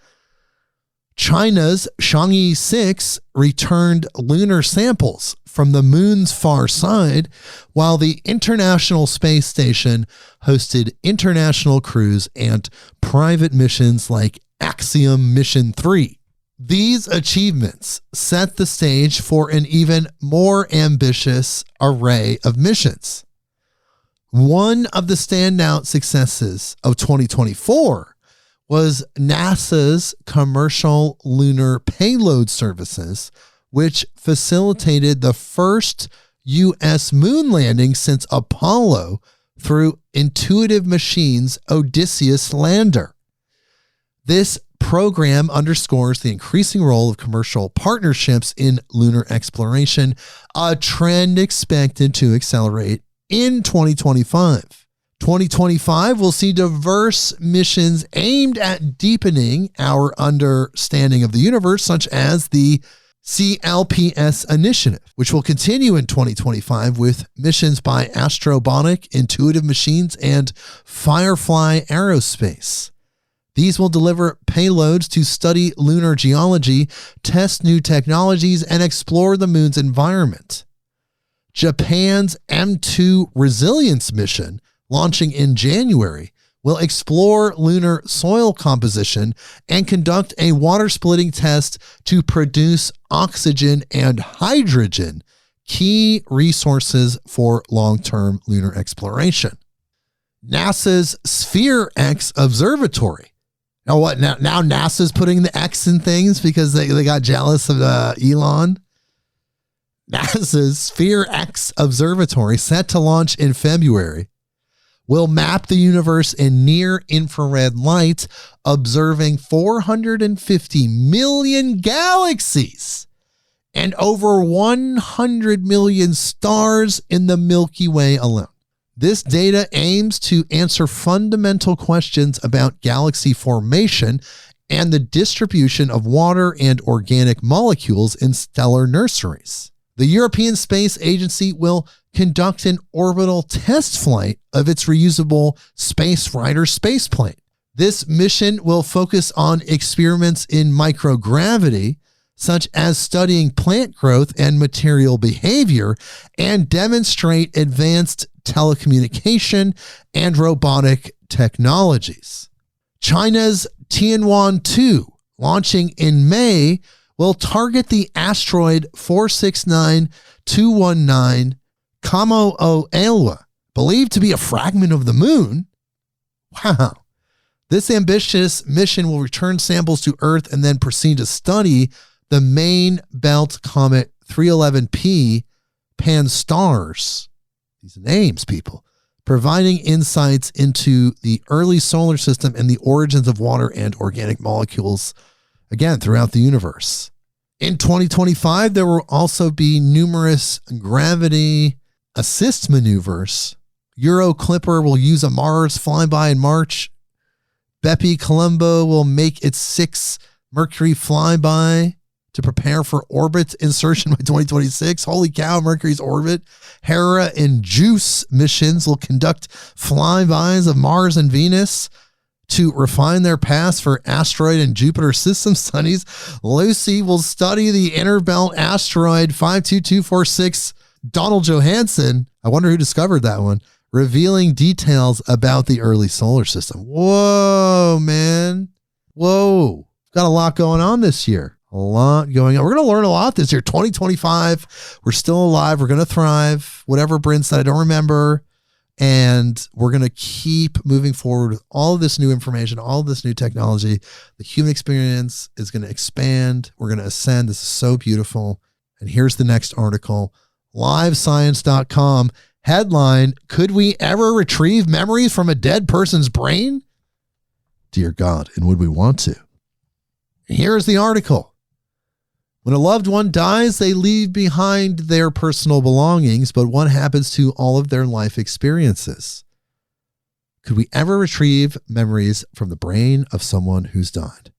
China's Chang'e 6 returned lunar samples from the moon's far side, while the International Space Station hosted international crews and private missions like Axiom Mission 3. These achievements set the stage for an even more ambitious array of missions. One of the standout successes of 2024 was NASA's commercial lunar payload services, which facilitated the first U.S. moon landing since Apollo through Intuitive Machines' Odysseus lander. This program underscores the increasing role of commercial partnerships in lunar exploration, a trend expected to accelerate in 2025. 2025 will see diverse missions aimed at deepening our understanding of the universe, such as the CLPS initiative, which will continue in 2025 with missions by Astrobotic, Intuitive Machines, and Firefly Aerospace. These will deliver payloads to study lunar geology, test new technologies, and explore the moon's environment. Japan's M2 Resilience mission, launching in January, will explore lunar soil composition and conduct a water splitting test to produce oxygen and hydrogen, key resources for long-term lunar exploration. NASA's Sphere X Observatory. Now what? Now NASA's putting the X in things because they got jealous of Elon. NASA's Sphere X Observatory, set to launch in February, will map the universe in near-infrared light, observing 450 million galaxies and over 100 million stars in the Milky Way alone. This data aims to answer fundamental questions about galaxy formation and the distribution of water and organic molecules in stellar nurseries. The European Space Agency will conduct an orbital test flight of its reusable Space Rider spaceplane. This mission will focus on experiments in microgravity, such as studying plant growth and material behavior, and demonstrate advanced telecommunication and robotic technologies. China's Tianwen-2, launching in May, will target the asteroid 469219 Kamo-o-Elwa, believed to be a fragment of the moon. Wow. This ambitious mission will return samples to Earth and then proceed to study the main belt comet 311P Pan-STARRS. These names, people. Providing insights into the early solar system and the origins of water and organic molecules, again, throughout the universe. In 2025, there will also be numerous gravity assist maneuvers. Euro Clipper will use a Mars flyby in March. Bepi Colombo will make its 6th Mercury flyby to prepare for orbit insertion by 2026. Holy cow, Mercury's orbit. Hera and JUICE missions will conduct flybys of Mars and Venus to refine their paths for asteroid and Jupiter system studies. Lucy will study the inner belt asteroid 52246 Donald Johansson. I wonder who discovered that one. Revealing details about the early solar system. Whoa, man. Whoa. Got a lot going on this year. A lot going on. We're going to learn a lot this year. 2025. We're still alive. We're going to thrive. Whatever Brynn said, I don't remember. And we're going to keep moving forward with all of this new information, all of this new technology. The human experience is going to expand. We're going to ascend. This is so beautiful. And here's the next article. LiveScience.com headline, could we ever retrieve memories from a dead person's brain? Dear God, and would we want to? And here's the article. When a loved one dies, they leave behind their personal belongings, but what happens to all of their life experiences? Could we ever retrieve memories from the brain of someone who's died?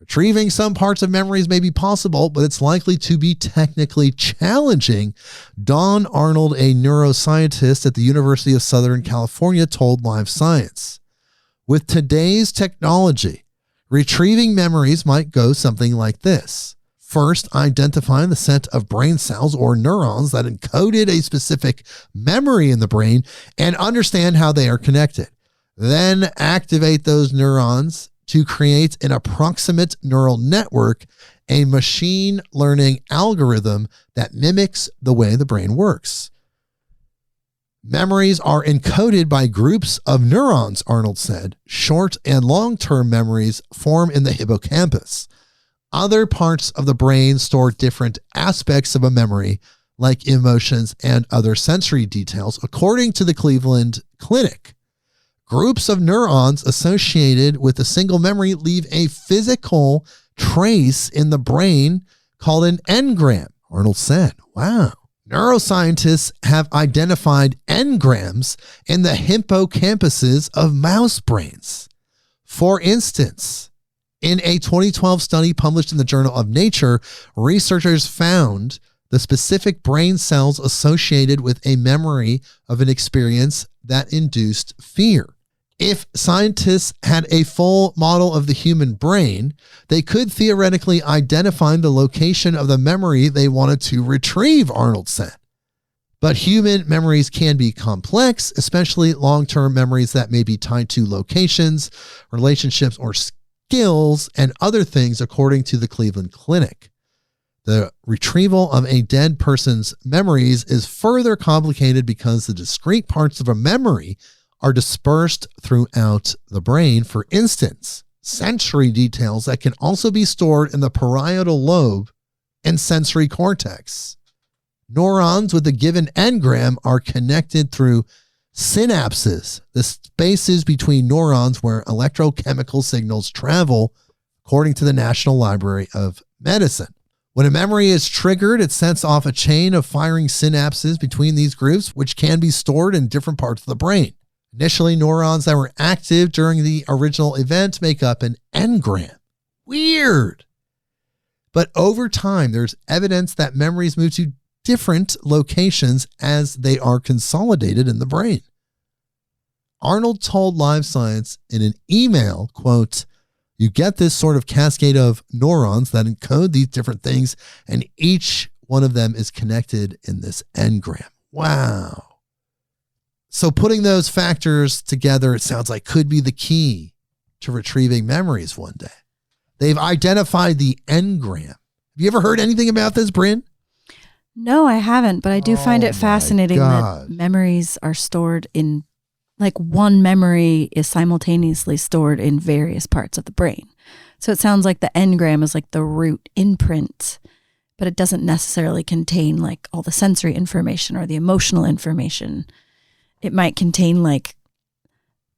Retrieving some parts of memories may be possible, but it's likely to be technically challenging. Don Arnold, a neuroscientist at the University of Southern California, told Live Science. With today's technology, retrieving memories might go something like this. First, identify the set of brain cells or neurons that encoded a specific memory in the brain and understand how they are connected. Then activate those neurons to create an approximate neural network, a machine learning algorithm that mimics the way the brain works. Memories are encoded by groups of neurons, Arnold said. Short and long-term memories form in the hippocampus. Other parts of the brain store different aspects of a memory, like emotions and other sensory details, according to the Cleveland Clinic. Groups of neurons associated with a single memory leave a physical trace in the brain called an engram, Arnold said. Wow. Neuroscientists have identified engrams in the hippocampuses of mouse brains. For instance, in a 2012 study published in the Journal of Nature, researchers found the specific brain cells associated with a memory of an experience that induced fear. If scientists had a full model of the human brain, they could theoretically identify the location of the memory they wanted to retrieve, Arnold said. But human memories can be complex, especially long-term memories that may be tied to locations, relationships, or skills, and other things, according to the Cleveland Clinic. The retrieval of a dead person's memories is further complicated because the discrete parts of a memory are dispersed throughout the brain. For instance, sensory details that can also be stored in the parietal lobe and sensory cortex. Neurons with a given engram are connected through synapses, the spaces between neurons where electrochemical signals travel, according to the National Library of Medicine. When a memory is triggered, it sets off a chain of firing synapses between these groups, which can be stored in different parts of the brain. Initially, neurons that were active during the original event make up an engram. Weird. But over time, there's evidence that memories move to different locations as they are consolidated in the brain. Arnold told Live Science in an email, quote, "You get this sort of cascade of neurons that encode these different things, and each one of them is connected in this engram." Wow. So putting those factors together, it sounds like could be the key to retrieving memories one day. They've identified the engram. Have you ever heard anything about this, Brynn? No, I haven't, but I do find it fascinating that memories are stored in, like, one memory is simultaneously stored in various parts of the brain. So it sounds like the engram is like the root imprint, but it doesn't necessarily contain like all the sensory information or the emotional information. It might contain like,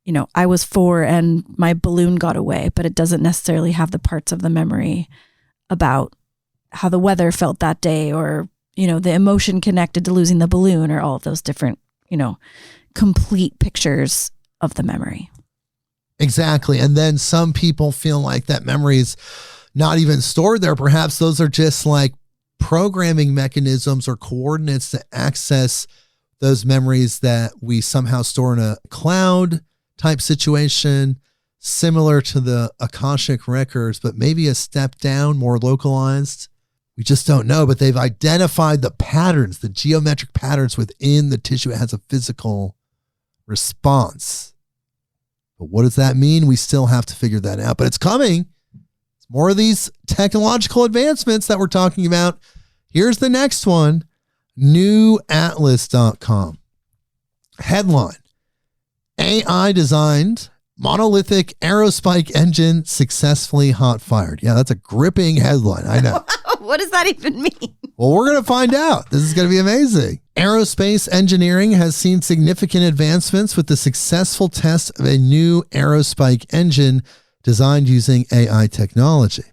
you know, I was 4 and my balloon got away, but it doesn't necessarily have the parts of the memory about how the weather felt that day, or, you know, the emotion connected to losing the balloon, or all of those different, you know, complete pictures of the memory. Exactly. And then some people feel like that memory is not even stored there. Perhaps those are just like programming mechanisms or coordinates to access those memories that we somehow store in a cloud type situation, similar to the Akashic records, but maybe a step down, more localized. We just don't know, but they've identified the patterns, the geometric patterns within the tissue. It has a physical response. But what does that mean? We still have to figure that out, but it's coming. It's more of these technological advancements that we're talking about. Here's the next one. NewAtlas.com. Headline: AI designed monolithic aerospike engine successfully hot fired. Yeah, that's a gripping headline. I know. What does that even mean? Well, we're going to find out. This is going to be amazing. Aerospace engineering has seen significant advancements with the successful test of a new aerospike engine designed using AI technology.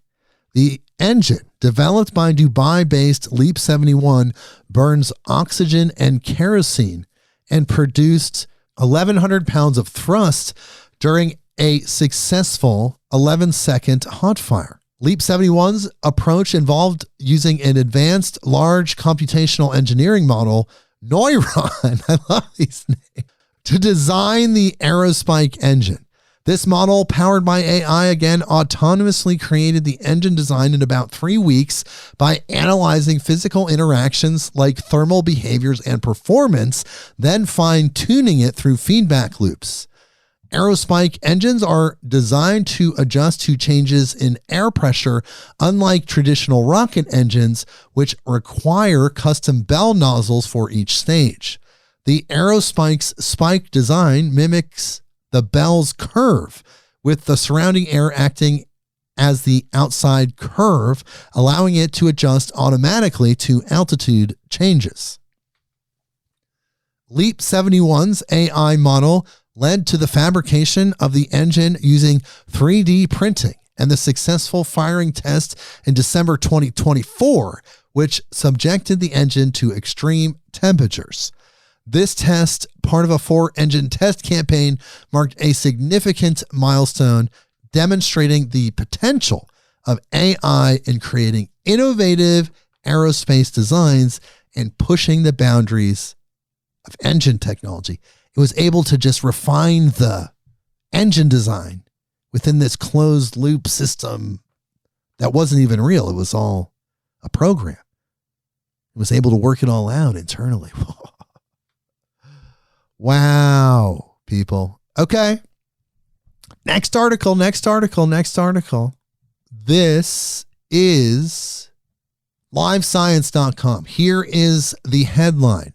The engine, developed by Dubai-based Leap 71, burns oxygen and kerosene and produced 1,100 pounds of thrust during a successful 11-second hot fire. Leap 71's approach involved using an advanced large computational engineering model, Neuron, I love these names, to design the aerospike engine. This model, powered by AI, again, autonomously created the engine design in about 3 weeks by analyzing physical interactions like thermal behaviors and performance, then fine-tuning it through feedback loops. Aerospike engines are designed to adjust to changes in air pressure, unlike traditional rocket engines, which require custom bell nozzles for each stage. The Aerospike's spike design mimics the bell's curve, with the surrounding air acting as the outside curve, allowing it to adjust automatically to altitude changes. Leap 71's AI model led to the fabrication of the engine using 3D printing and the successful firing test in December 2024, which subjected the engine to extreme temperatures. This test, part of a 4-engine test campaign, marked a significant milestone, demonstrating the potential of AI in creating innovative aerospace designs and pushing the boundaries of engine technology. It was able to just refine the engine design within this closed loop system that wasn't even real. It was all a program. It was able to work it all out internally. Wow, people. Okay. Next article. This is livescience.com. Here is the headline.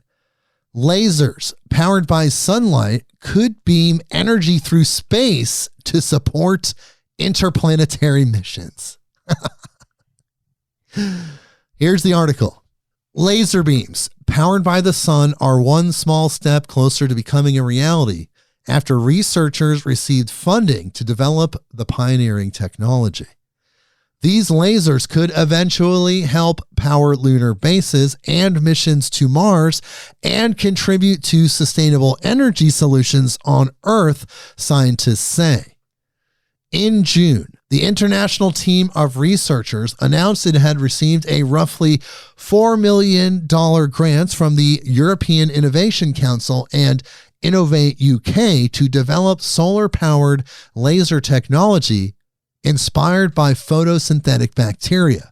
Lasers powered by sunlight could beam energy through space to support interplanetary missions. Here's the article. Laser beams powered by the sun are one small step closer to becoming a reality after researchers received funding to develop the pioneering technology. These lasers could eventually help power lunar bases and missions to Mars and contribute to sustainable energy solutions on Earth, scientists say. In June, the international team of researchers announced it had received a roughly $4 million grant from the European Innovation Council and Innovate UK to develop solar-powered laser technology inspired by photosynthetic bacteria.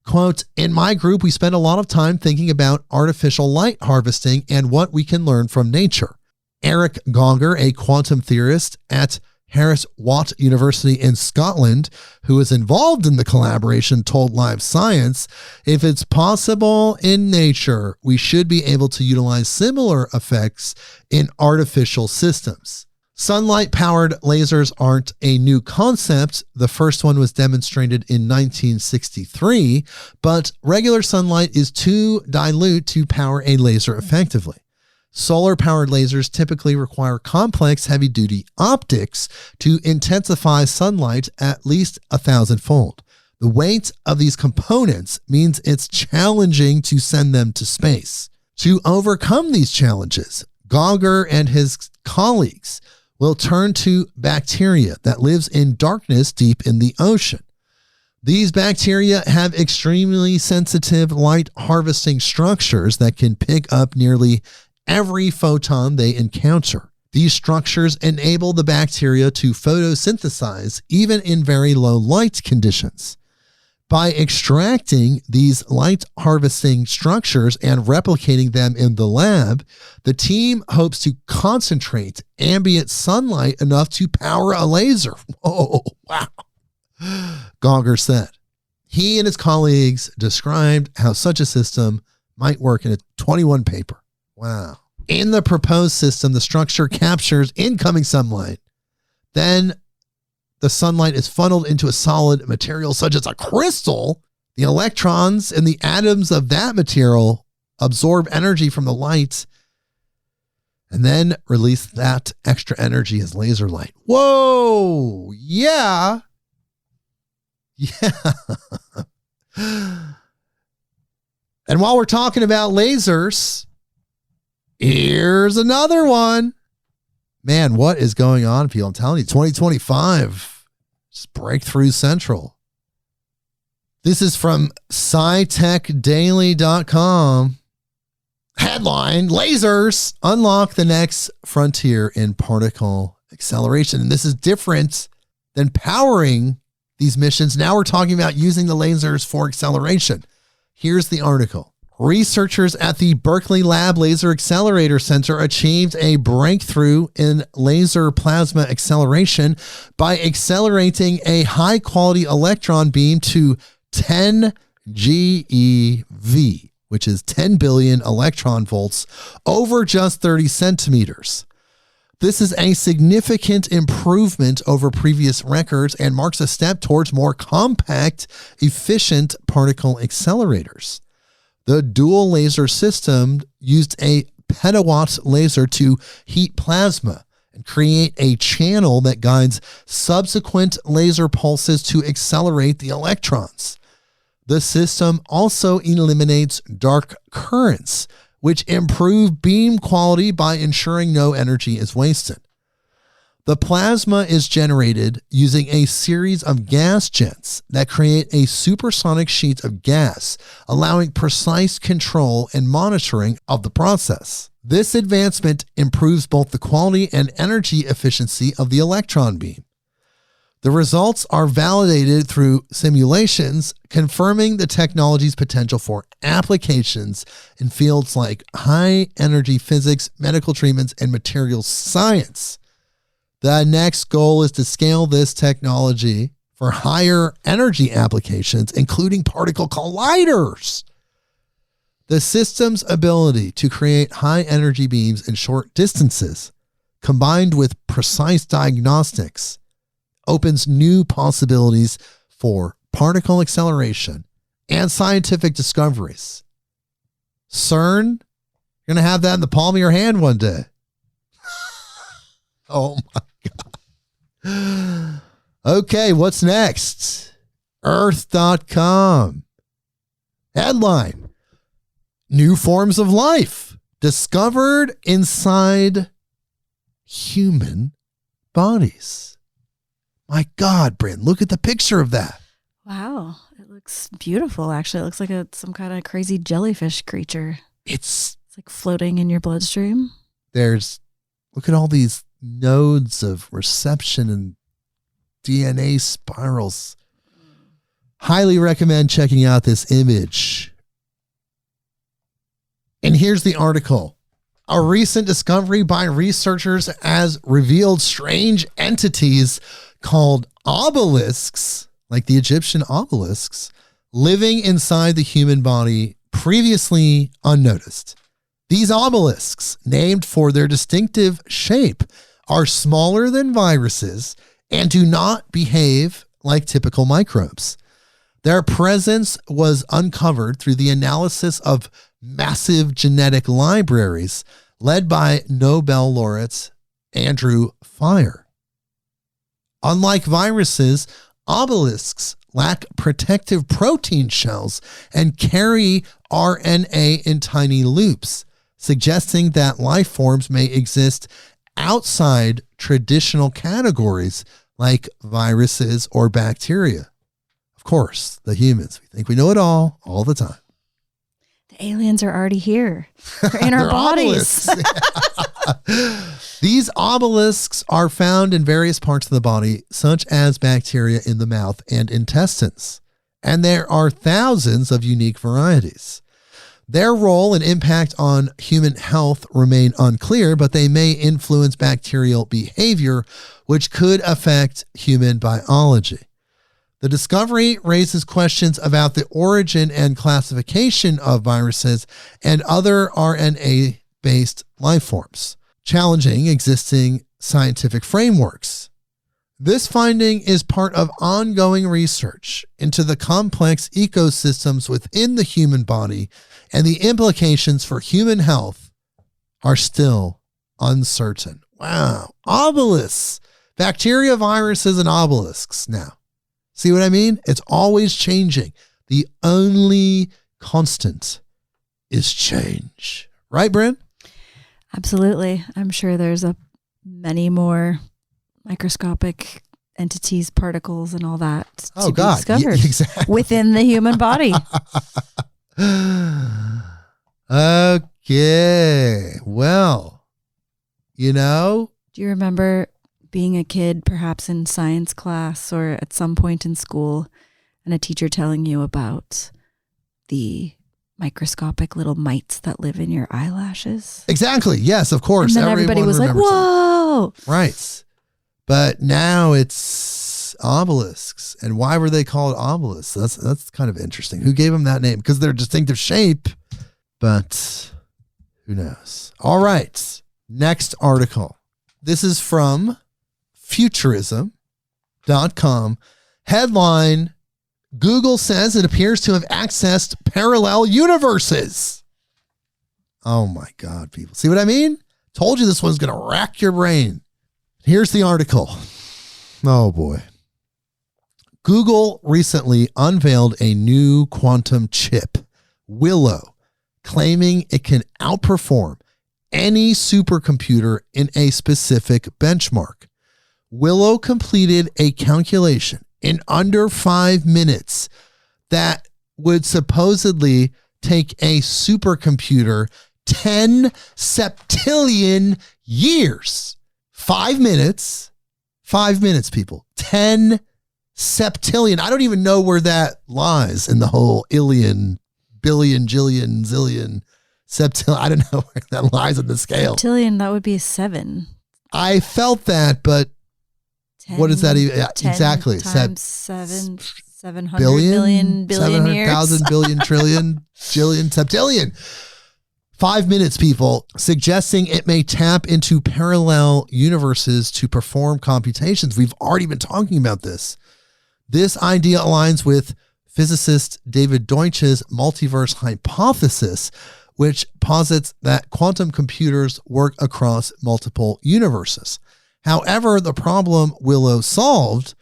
Quote, in my group, we spend a lot of time thinking about artificial light harvesting and what we can learn from nature. Eric Gonger, a quantum theorist at Harris Watt University in Scotland, who is involved in the collaboration, told Live Science, if it's possible in nature, we should be able to utilize similar effects in artificial systems. Sunlight-powered lasers aren't a new concept. The first one was demonstrated in 1963, but regular sunlight is too dilute to power a laser effectively. Solar-powered lasers typically require complex heavy-duty optics to intensify sunlight at least 1,000-fold. The weight of these components means it's challenging to send them to space. To overcome these challenges, Gonger and his colleagues will turn to bacteria that lives in darkness deep in the ocean. These bacteria have extremely sensitive light harvesting structures that can pick up nearly every photon they encounter. These structures enable the bacteria to photosynthesize even in very low light conditions. By extracting these light harvesting structures and replicating them in the lab, the team hopes to concentrate ambient sunlight enough to power a laser. Whoa, wow. Gonger said. He and his colleagues described how such a system might work in a 21 paper. Wow. In the proposed system, the structure captures incoming sunlight. Then the sunlight is funneled into a solid material such as a crystal. The electrons and the atoms of that material absorb energy from the light and then release that extra energy as laser light. Whoa! Yeah. Yeah. And while we're talking about lasers, here's another one. Man, what is going on, people? I'm telling you, 2025. It's Breakthrough Central. This is from SciTechDaily.com. Headline, lasers unlock the next frontier in particle acceleration. And this is different than powering these missions. Now we're talking about using the lasers for acceleration. Here's the article. Researchers at the Berkeley Lab Laser Accelerator Center achieved a breakthrough in laser plasma acceleration by accelerating a high-quality electron beam to 10 GeV, which is 10 billion electron volts, over just 30 centimeters. This is a significant improvement over previous records and marks a step towards more compact, efficient particle accelerators. The dual laser system used a petawatt laser to heat plasma and create a channel that guides subsequent laser pulses to accelerate the electrons. The system also eliminates dark currents, which improve beam quality by ensuring no energy is wasted. The plasma is generated using a series of gas jets that create a supersonic sheet of gas, allowing precise control and monitoring of the process. This advancement improves both the quality and energy efficiency of the electron beam. The results are validated through simulations, confirming the technology's potential for applications in fields like high-energy physics, medical treatments, and materials science. The next goal is to scale this technology for higher energy applications, including particle colliders. The system's ability to create high-energy beams in short distances, combined with precise diagnostics, opens new possibilities for particle acceleration and scientific discoveries. CERN, you're going to have that in the palm of your hand one day. Oh my God. Okay, what's next? Earth.com. Headline: New forms of life discovered inside human bodies. My God, Brynn, look at the picture of that. Wow. It looks beautiful, actually. It looks like some kind of crazy jellyfish creature. It's like floating in your bloodstream. Look at all these nodes of reception and DNA spirals. Highly recommend checking out this image. And here's the article. A recent discovery by researchers has revealed strange entities called obelisks, like the Egyptian obelisks, living inside the human body previously unnoticed. These obelisks, named for their distinctive shape, are smaller than viruses and do not behave like typical microbes. Their presence was uncovered through the analysis of massive genetic libraries led by Nobel laureate Andrew Fire. Unlike viruses, obelisks lack protective protein shells and carry RNA in tiny loops, suggesting that life forms may exist outside traditional categories like viruses or bacteria. Of course, the humans, we think we know it all the time. The aliens are already here. They're in our bodies. These obelisks are found in various parts of the body, such as bacteria in the mouth and intestines. And there are thousands of unique varieties. Their role and impact on human health remain unclear, but they may influence bacterial behavior, which could affect human biology. The discovery raises questions about the origin and classification of viruses and other RNA-based life forms, challenging existing scientific frameworks. This finding is part of ongoing research into the complex ecosystems within the human body, and the implications for human health are still uncertain. Wow. Obelisks. Bacteria, viruses, and obelisks now. See what I mean? It's always changing. The only constant is change. Right, Brynn? Absolutely. I'm sure there's many more microscopic entities, particles, and all that to be discovered exactly. within the human body. Okay. Well, do you remember being a kid, perhaps in science class or at some point in school, and a teacher telling you about the microscopic little mites that live in your eyelashes? Exactly. Yes, of course. And then everybody was like, whoa. Right. But now it's obelisks. And why were they called obelisks? That's kind of interesting. Who gave them that name? Because they're distinctive shape, but who knows? All right. Next article. This is from futurism.com. Headline: Google says it appears to have accessed parallel universes. Oh my God, people. See what I mean? Told you this one's going to rack your brain. Here's the article. Oh boy. Google recently unveiled a new quantum chip, Willow, claiming it can outperform any supercomputer in a specific benchmark. Willow completed a calculation in under 5 minutes that would supposedly take a supercomputer 10 septillion years. 5 minutes. 5 minutes, people. 10 septillion. I don't even know where that lies in the whole billion, jillion, zillion, septillion. I don't know where that lies in the scale. Septillion, that would be 7. I felt that, but 10, what is that even? 10 Exactly. Times 700 billion years. 700,000 billion, trillion, jillion, septillion. 5 minutes, people, suggesting it may tap into parallel universes to perform computations. We've already been talking about this. This idea aligns with physicist David Deutsch's multiverse hypothesis, which posits that quantum computers work across multiple universes. However, the problem Willow solved,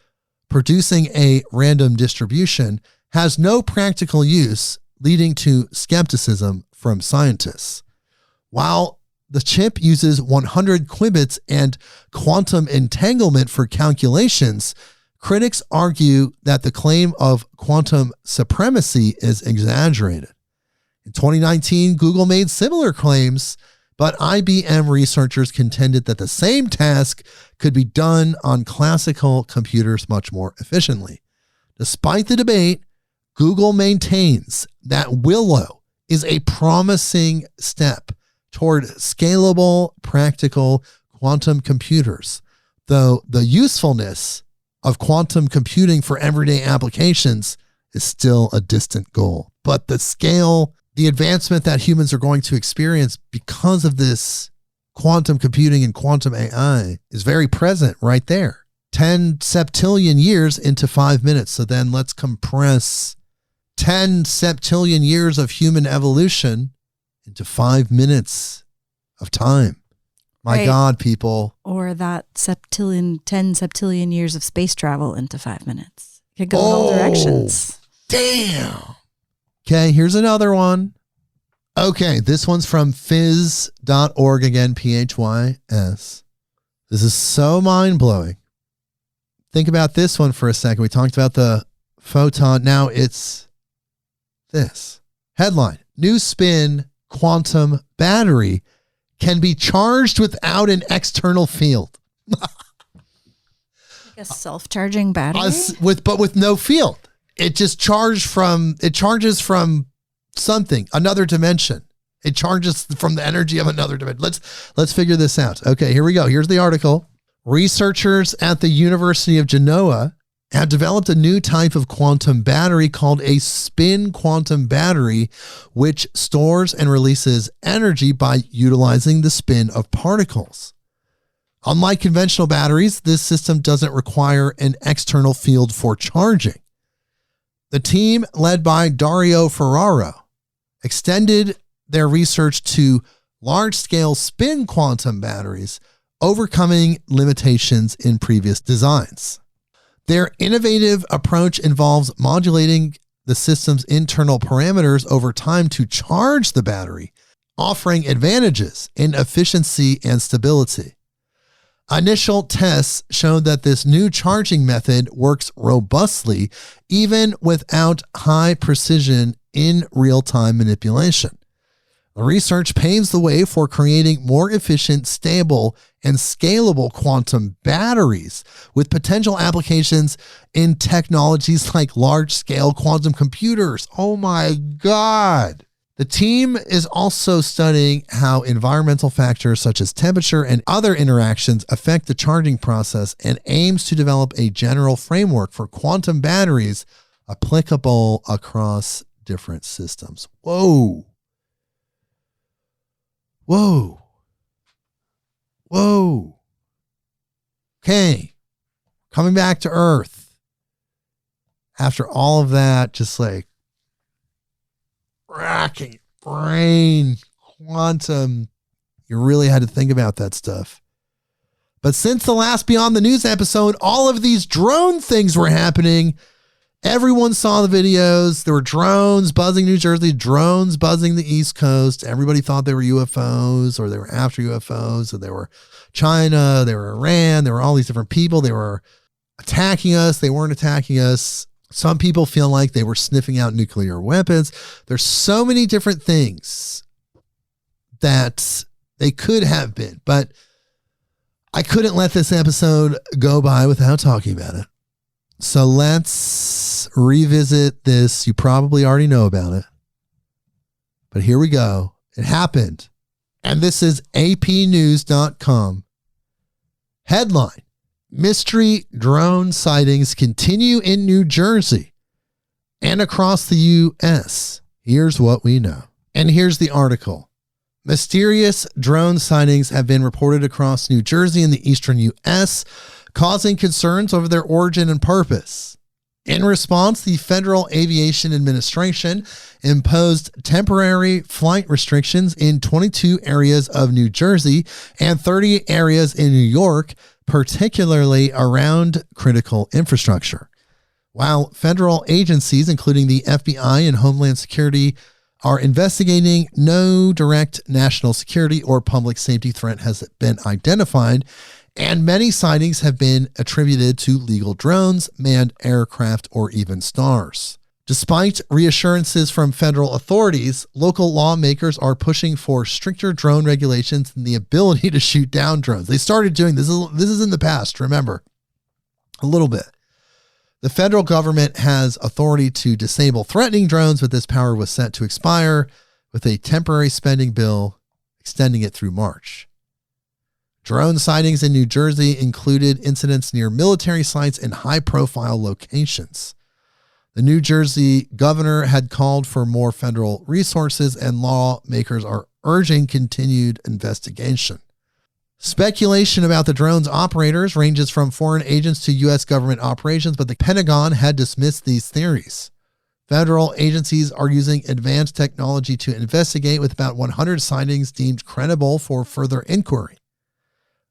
producing a random distribution, has no practical use, leading to skepticism from scientists. While the chip uses 100 qubits and quantum entanglement for calculations, critics argue that the claim of quantum supremacy is exaggerated. In 2019, Google made similar claims, but IBM researchers contended that the same task could be done on classical computers much more efficiently. Despite the debate, Google maintains that Willow is a promising step toward scalable, practical quantum computers, though the usefulness of quantum computing for everyday applications is still a distant goal. But the scale, the advancement that humans are going to experience because of this quantum computing and quantum AI is very present right there. 10 septillion years into 5 minutes. So then let's compress 10 septillion years of human evolution into 5 minutes of time. My Right. God, people. Or that 10 septillion years of space travel into 5 minutes. It could go in all directions. Damn. Okay, here's another one. Okay, this one's from phys.org again, PHYS. This is so mind-blowing. Think about this one for a second. We talked about the photon. Now it's this. Headline: New spin quantum battery can be charged without an external field. Like a self-charging battery? But with no field. It just charges from something, another dimension. It charges from the energy of another dimension. Let's figure this out. Okay, here we go. Here's the article. Researchers at the University of Genoa have developed a new type of quantum battery called a spin quantum battery, which stores and releases energy by utilizing the spin of particles. Unlike conventional batteries, this system doesn't require an external field for charging. The team, led by Dario Ferraro, extended their research to large-scale spin quantum batteries, overcoming limitations in previous designs. Their innovative approach involves modulating the system's internal parameters over time to charge the battery, offering advantages in efficiency and stability. Initial tests showed that this new charging method works robustly, even without high precision in real-time manipulation. The research paves the way for creating more efficient, stable, and scalable quantum batteries with potential applications in technologies like large-scale quantum computers. Oh my God. The team is also studying how environmental factors such as temperature and other interactions affect the charging process and aims to develop a general framework for quantum batteries applicable across different systems. Whoa. Whoa. Whoa. Okay. Coming back to Earth. After all of that, just like racking brain, quantum. You really had to think about that stuff. But since the last Beyond the News episode, all of these drone things were happening. Everyone saw the videos. There were drones buzzing New Jersey, drones buzzing the East Coast. Everybody thought they were UFOs, or they were after UFOs, or they were China, they were Iran, there were all these different people. They were attacking us. They weren't attacking us. Some people feel like they were sniffing out nuclear weapons. There's so many different things that they could have been, but I couldn't let this episode go by without talking about it. So let's revisit this. You probably already know about it, but here we go. It happened. And this is apnews.com. Headline: mystery drone sightings continue in New Jersey and across the U.S. Here's what we know. And here's the article. Mysterious drone sightings have been reported across New Jersey and the eastern U.S., causing concerns over their origin and purpose. In response, the Federal Aviation Administration imposed temporary flight restrictions in 22 areas of New Jersey and 30 areas in New York, particularly around critical infrastructure. While federal agencies, including the FBI and Homeland Security, are investigating, no direct national security or public safety threat has been identified, and many sightings have been attributed to legal drones, manned aircraft, or even stars. Despite reassurances from federal authorities, local lawmakers are pushing for stricter drone regulations and the ability to shoot down drones. They started doing this. This is in the past, remember, a little bit. The federal government has authority to disable threatening drones, but this power was set to expire with a temporary spending bill extending it through March. Drone sightings in New Jersey included incidents near military sites and high-profile locations. The New Jersey governor had called for more federal resources, and lawmakers are urging continued investigation. Speculation about the drone's operators ranges from foreign agents to U.S. government operations, but the Pentagon had dismissed these theories. Federal agencies are using advanced technology to investigate, with about 100 sightings deemed credible for further inquiry.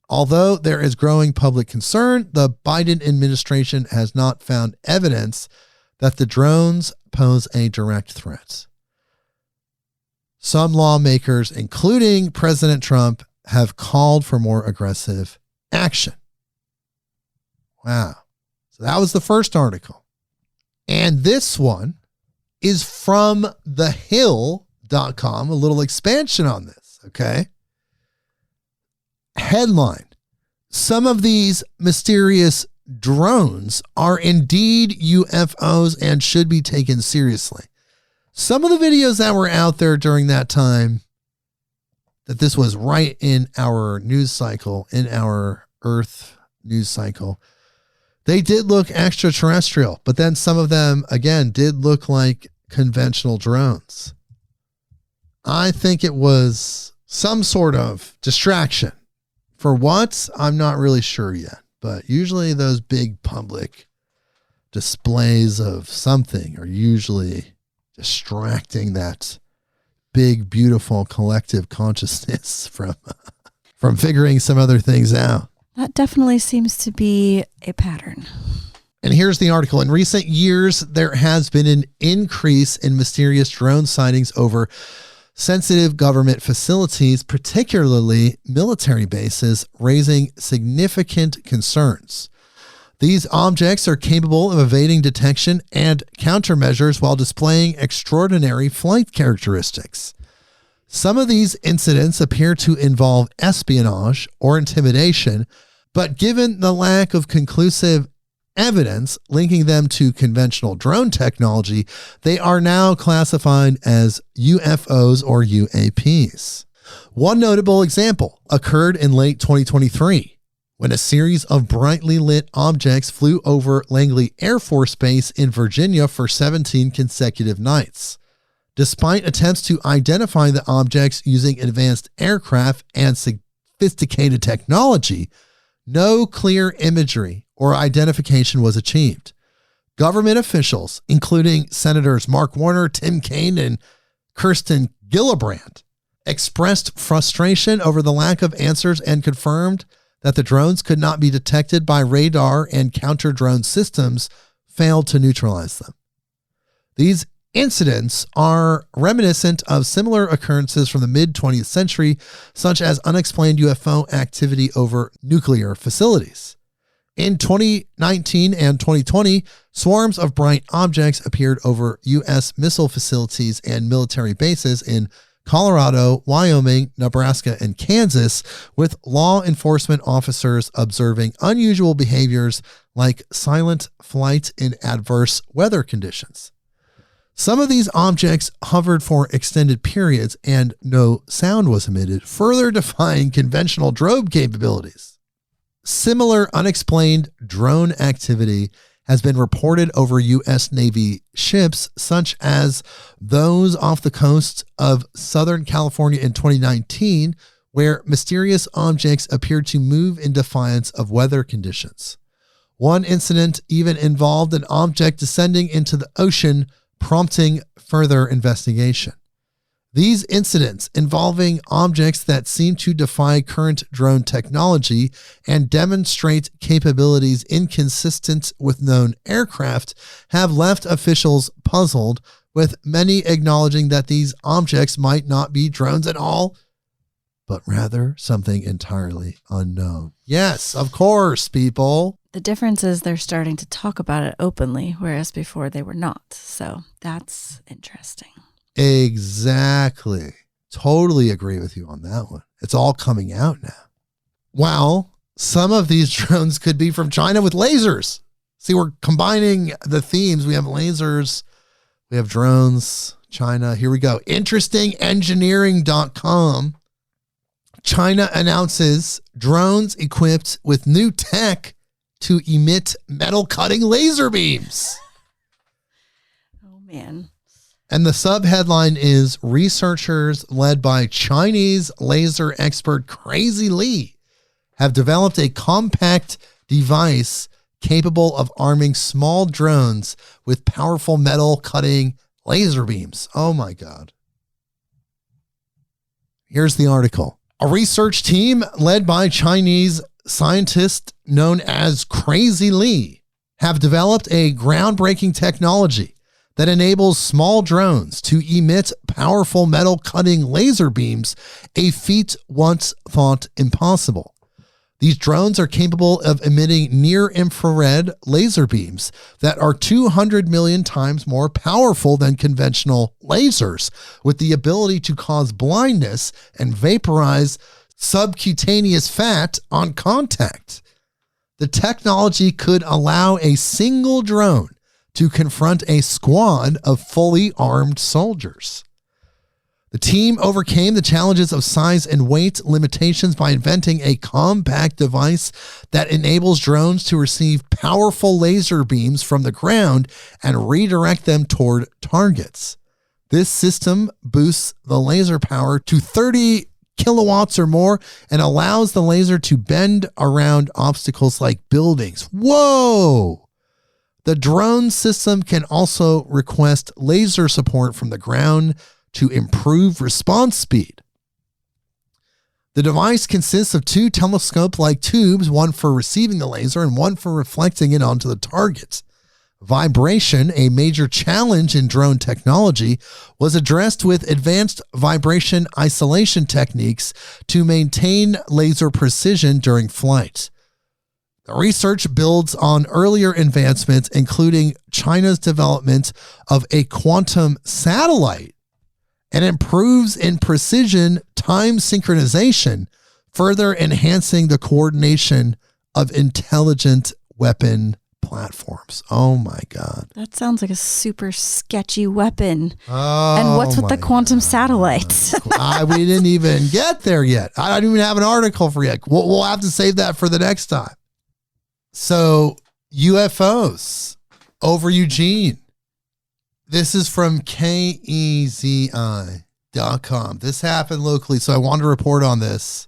Although there is growing public concern, the Biden administration has not found evidence that the drones pose a direct threat. Some lawmakers, including President Trump, have called for more aggressive action. Wow. So that was the first article. And this one is from thehill.com, a little expansion on this, okay? Headline: some of these mysterious drones are indeed UFOs and should be taken seriously. Some of the videos that were out there during that time, that this was right in our news cycle, in our Earth news cycle, they did look extraterrestrial, but then some of them, again, did look like conventional drones. I think it was some sort of distraction. For what? I'm not really sure yet, but usually those big public displays of something are usually distracting that big, beautiful collective consciousness from figuring some other things out. That definitely seems to be a pattern. And here's the article. In recent years, there has been an increase in mysterious drone sightings over sensitive government facilities, particularly military bases, raising significant concerns. These objects are capable of evading detection and countermeasures while displaying extraordinary flight characteristics. Some of these incidents appear to involve espionage or intimidation, but given the lack of conclusive evidence linking them to conventional drone technology, they are now classified as UFOs or UAPs. One notable example occurred in late 2023 when a series of brightly lit objects flew over Langley Air Force Base in Virginia for 17 consecutive nights. Despite attempts to identify the objects using advanced aircraft and sophisticated technology, no clear imagery or identification was achieved. Government officials, including Senators Mark Warner, Tim Kaine, and Kirsten Gillibrand, expressed frustration over the lack of answers and confirmed that the drones could not be detected by radar and counter-drone systems failed to neutralize them. These incidents are reminiscent of similar occurrences from the mid-20th century, such as unexplained UFO activity over nuclear facilities. In 2019 and 2020, swarms of bright objects appeared over U.S. missile facilities and military bases in Colorado, Wyoming, Nebraska, and Kansas, with law enforcement officers observing unusual behaviors like silent flight in adverse weather conditions. Some of these objects hovered for extended periods and no sound was emitted, further defying conventional drone capabilities. Similar unexplained drone activity has been reported over U.S. Navy ships, such as those off the coast of Southern California in 2019, where mysterious objects appeared to move in defiance of weather conditions. One incident even involved an object descending into the ocean, prompting further investigation. These incidents involving objects that seem to defy current drone technology and demonstrate capabilities inconsistent with known aircraft have left officials puzzled, with many acknowledging that these objects might not be drones at all, but rather something entirely unknown. Yes, of course, people. The difference is they're starting to talk about it openly, whereas before they were not. So that's interesting. Exactly. Totally agree with you on that one. It's all coming out now. Well, some of these drones could be from China with lasers. See, we're combining the themes. We have lasers, we have drones, China. Here we go. Interestingengineering.com. China announces drones equipped with new tech to emit metal cutting laser beams. Oh, man. And the subheadline is researchers led by Chinese laser expert Crazy Li have developed a compact device capable of arming small drones with powerful metal cutting laser beams. Oh my God. Here's the article. A research team led by Chinese scientists known as Crazy Li have developed a groundbreaking technology that enables small drones to emit powerful metal cutting laser beams, a feat once thought impossible. These drones are capable of emitting near-infrared laser beams that are 200 million times more powerful than conventional lasers, with the ability to cause blindness and vaporize subcutaneous fat on contact. The technology could allow a single drone to confront a squad of fully armed soldiers. The team overcame the challenges of size and weight limitations by inventing a compact device that enables drones to receive powerful laser beams from the ground and redirect them toward targets. This system boosts the laser power to 30 kilowatts or more and allows the laser to bend around obstacles like buildings. Whoa! The drone system can also request laser support from the ground to improve response speed. The device consists of two telescope-like tubes, one for receiving the laser and one for reflecting it onto the target. Vibration, a major challenge in drone technology, was addressed with advanced vibration isolation techniques to maintain laser precision during flight. The research builds on earlier advancements, including China's development of a quantum satellite, and improves in precision time synchronization, further enhancing the coordination of intelligent weapon platforms. Oh my God. That sounds like a super sketchy weapon. And what's with the quantum satellites? We didn't even get there yet. I don't even have an article for you. We'll have to save that for the next time. So UFOs over Eugene. This is from KEZI.com. This happened locally, so I wanted to report on this.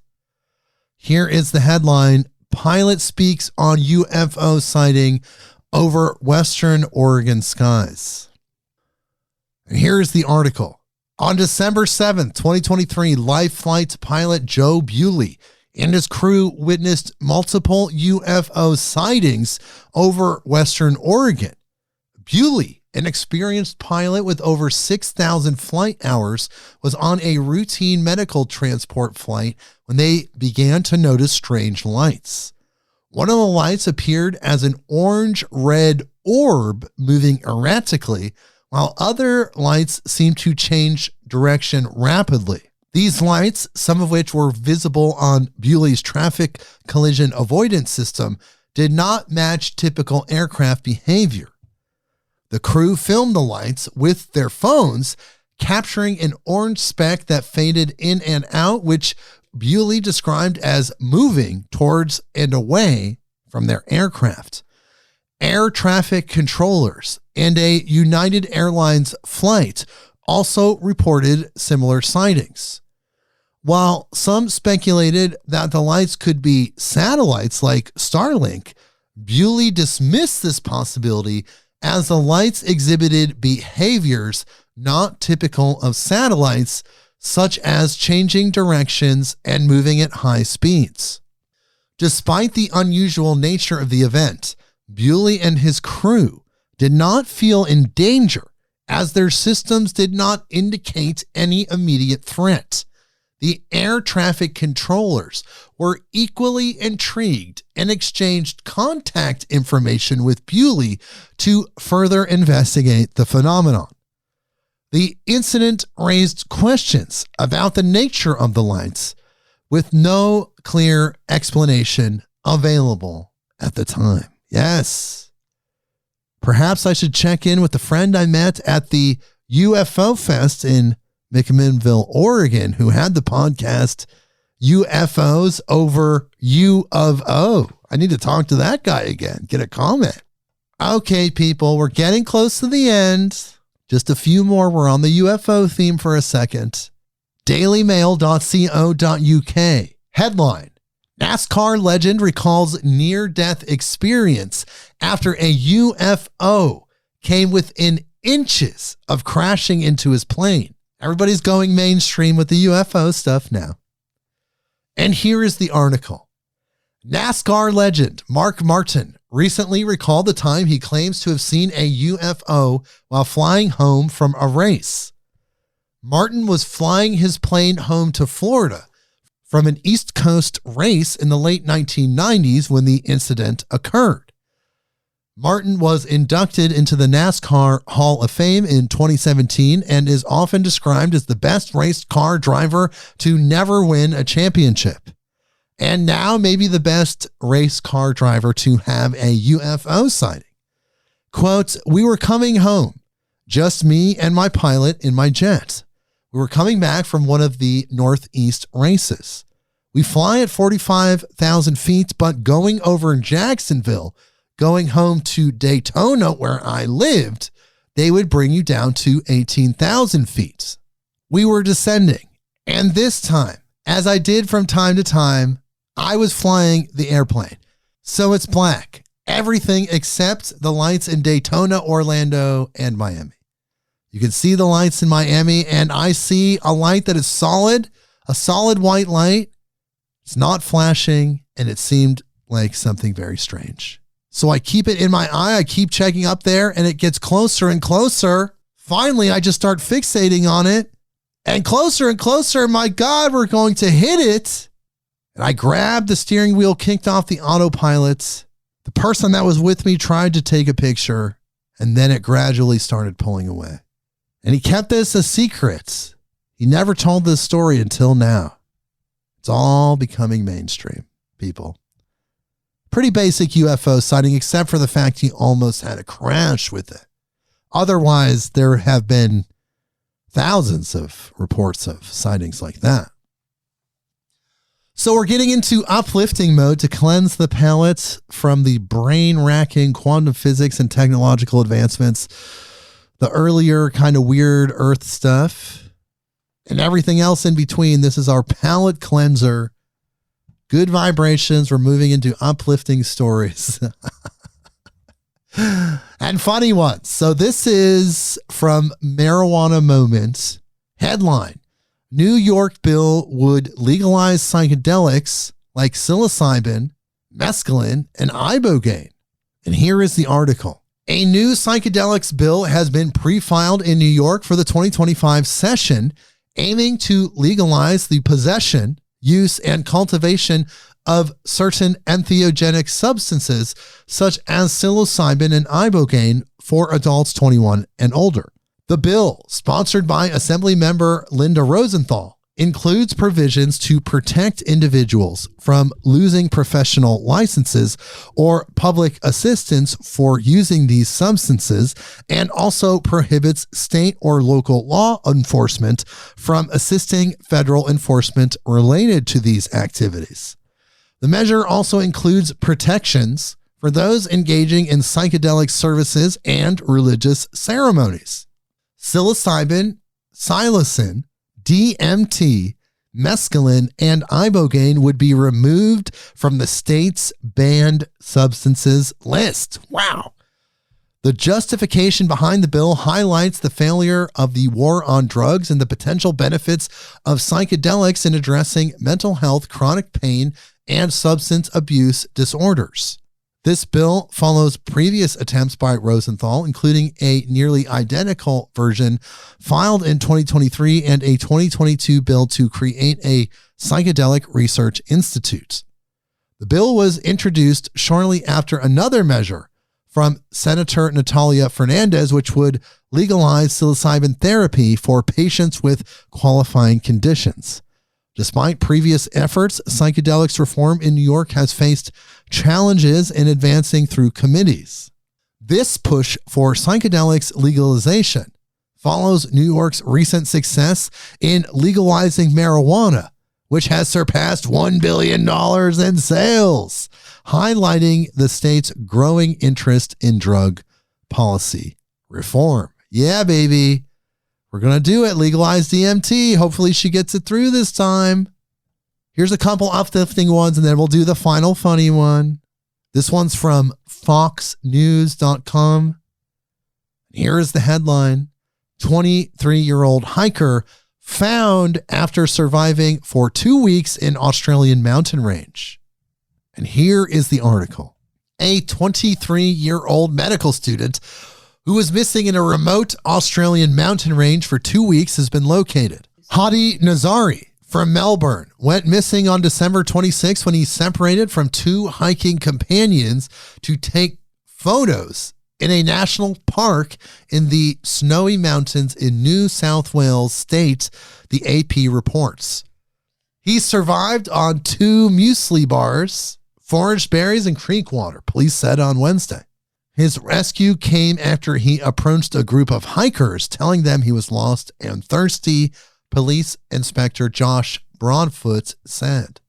Here is the headline. Pilot speaks on UFO sighting over Western Oregon skies. And here's the article. On December 7th, 2023, life flight pilot Joe Bewley and his crew witnessed multiple UFO sightings over Western Oregon. Bewley, an experienced pilot with over 6,000 flight hours, was on a routine medical transport flight when they began to notice strange lights. One of the lights appeared as an orange-red orb moving erratically, while other lights seemed to change direction rapidly. These lights, some of which were visible on Bewley's traffic collision avoidance system, did not match typical aircraft behavior. The crew filmed the lights with their phones, capturing an orange speck that faded in and out, which Bewley described as moving towards and away from their aircraft. Air traffic controllers and a United Airlines flight also reported similar sightings. While some speculated that the lights could be satellites like Starlink, Bewley dismissed this possibility as the lights exhibited behaviors not typical of satellites, such as changing directions and moving at high speeds. Despite the unusual nature of the event, Bewley and his crew did not feel in danger, as their systems did not indicate any immediate threat. The air traffic controllers were equally intrigued and exchanged contact information with Bewley to further investigate the phenomenon. The incident raised questions about the nature of the lights, with no clear explanation available at the time. Yes. Perhaps I should check in with the friend I met at the UFO Fest in McMinnville, Oregon, who had the podcast UFOs over U of O. I need to talk to that guy again, get a comment. Okay, people, we're getting close to the end. Just a few more. We're on the UFO theme for a second. dailymail.co.uk. Headline: NASCAR legend recalls near-death experience after a UFO came within inches of crashing into his plane. Everybody's going mainstream with the UFO stuff now. And here is the article. NASCAR legend Mark Martin recently recalled the time he claims to have seen a UFO while flying home from a race. Martin was flying his plane home to Florida from an East Coast race in the late 1990s when the incident occurred. Martin was inducted into the NASCAR Hall of Fame in 2017 and is often described as the best race car driver to never win a championship. And now maybe the best race car driver to have a UFO sighting. Quote, "We were coming home, just me and my pilot in my jet. We were coming back from one of the Northeast races. We fly at 45,000 feet, but going over Jacksonville, going home to Daytona, where I lived, they would bring you down to 18,000 feet. We were descending, and this time, as I did from time to time, I was flying the airplane. So it's black. Everything except the lights in Daytona, Orlando, and Miami. You can see the lights in Miami, and I see a light that is solid, a solid white light. It's not flashing, and it seemed like something very strange. So I keep it in my eye. I keep checking up there, and it gets closer and closer. Finally, I just start fixating on it, and closer. My God, we're going to hit it. And I grabbed the steering wheel, kicked off the autopilot. The person that was with me tried to take a picture, and then it gradually started pulling away. And he kept this a secret. He never told this story until now. It's all becoming mainstream, people. Pretty basic UFO sighting, except for the fact he almost had a crash with it. Otherwise, there have been thousands of reports of sightings like that. So we're getting into uplifting mode to cleanse the palate from the brain-racking quantum physics and technological advancements, the earlier kind of weird Earth stuff, and everything else in between. This is our palate cleanser. Good vibrations. We're moving into uplifting stories. And funny ones. So this is from Marijuana Moments. Headline: New York bill would legalize psychedelics like psilocybin, mescaline, and ibogaine. And here is the article. A new psychedelics bill has been pre-filed in New York for the 2025 session, aiming to legalize the possession, use, and cultivation of certain entheogenic substances such as psilocybin and ibogaine for adults 21 and older. The bill, sponsored by Assemblymember Linda Rosenthal, includes provisions to protect individuals from losing professional licenses or public assistance for using these substances, and also prohibits state or local law enforcement from assisting federal enforcement related to these activities. The measure also includes protections for those engaging in psychedelic services and religious ceremonies. Psilocybin, psilocin, DMT, mescaline, and ibogaine would be removed from the state's banned substances list. Wow. The justification behind the bill highlights the failure of the war on drugs and the potential benefits of psychedelics in addressing mental health, chronic pain, and substance abuse disorders. This bill follows previous attempts by Rosenthal, including a nearly identical version filed in 2023 and a 2022 bill to create a psychedelic research institute. The bill was introduced shortly after another measure from Senator Natalia Fernandez, which would legalize psilocybin therapy for patients with qualifying conditions. Despite previous efforts, psychedelics reform in New York has faced challenges in advancing through committees. This push for psychedelics legalization follows New York's recent success in legalizing marijuana, which has surpassed $1 billion in sales, highlighting the state's growing interest in drug policy reform. Yeah, baby. We're going to do it. Legalize DMT. Hopefully she gets it through this time. Here's a couple uplifting ones, and then we'll do the final funny one. This one's from foxnews.com. Here is the headline. 23-year-old hiker found after surviving for 2 weeks in Australian mountain range. And here is the article. A 23-year-old medical student who was missing in a remote Australian mountain range for 2 weeks has been located. Hadi Nazari from Melbourne went missing on December 26 when he separated from two hiking companions to take photos in a national park in the Snowy Mountains in New South Wales state, the AP reports. He survived on 2 muesli bars, foraged berries, and creek water, police said on Wednesday. His rescue came after he approached a group of hikers, telling them he was lost and thirsty, Police Inspector Josh Broadfoot said.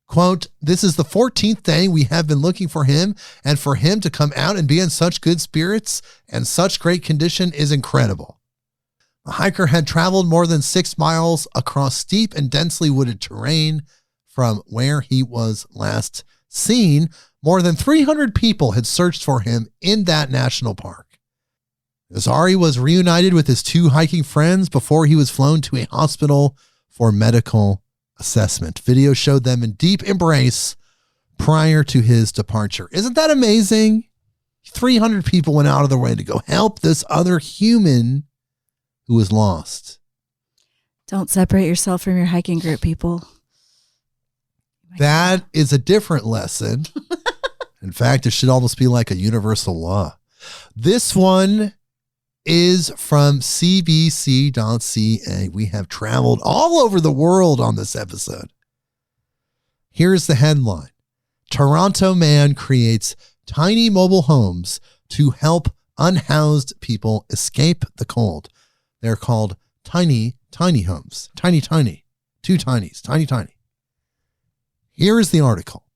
Quote, "This is the 14th day we have been looking for him, and for him to come out and be in such good spirits and such great condition is incredible." The hiker had traveled more than 6 miles across steep and densely wooded terrain from where he was last seen. More than 300 people had searched for him in that national park. Nazari was reunited with his 2 hiking friends before he was flown to a hospital for medical assessment. Video showed them in deep embrace prior to his departure. Isn't that amazing? 300 people went out of their way to go help this other human who was lost. Don't separate yourself from your hiking group, people. That is a different lesson. In fact, it should almost be like a universal law. This one is from cbc.ca. We have traveled all over the world on this episode. Here's the headline. Toronto man creates tiny mobile homes to help unhoused people escape the cold. They're called tiny homes. Tiny. 2 tinies. Tiny. Here is the article.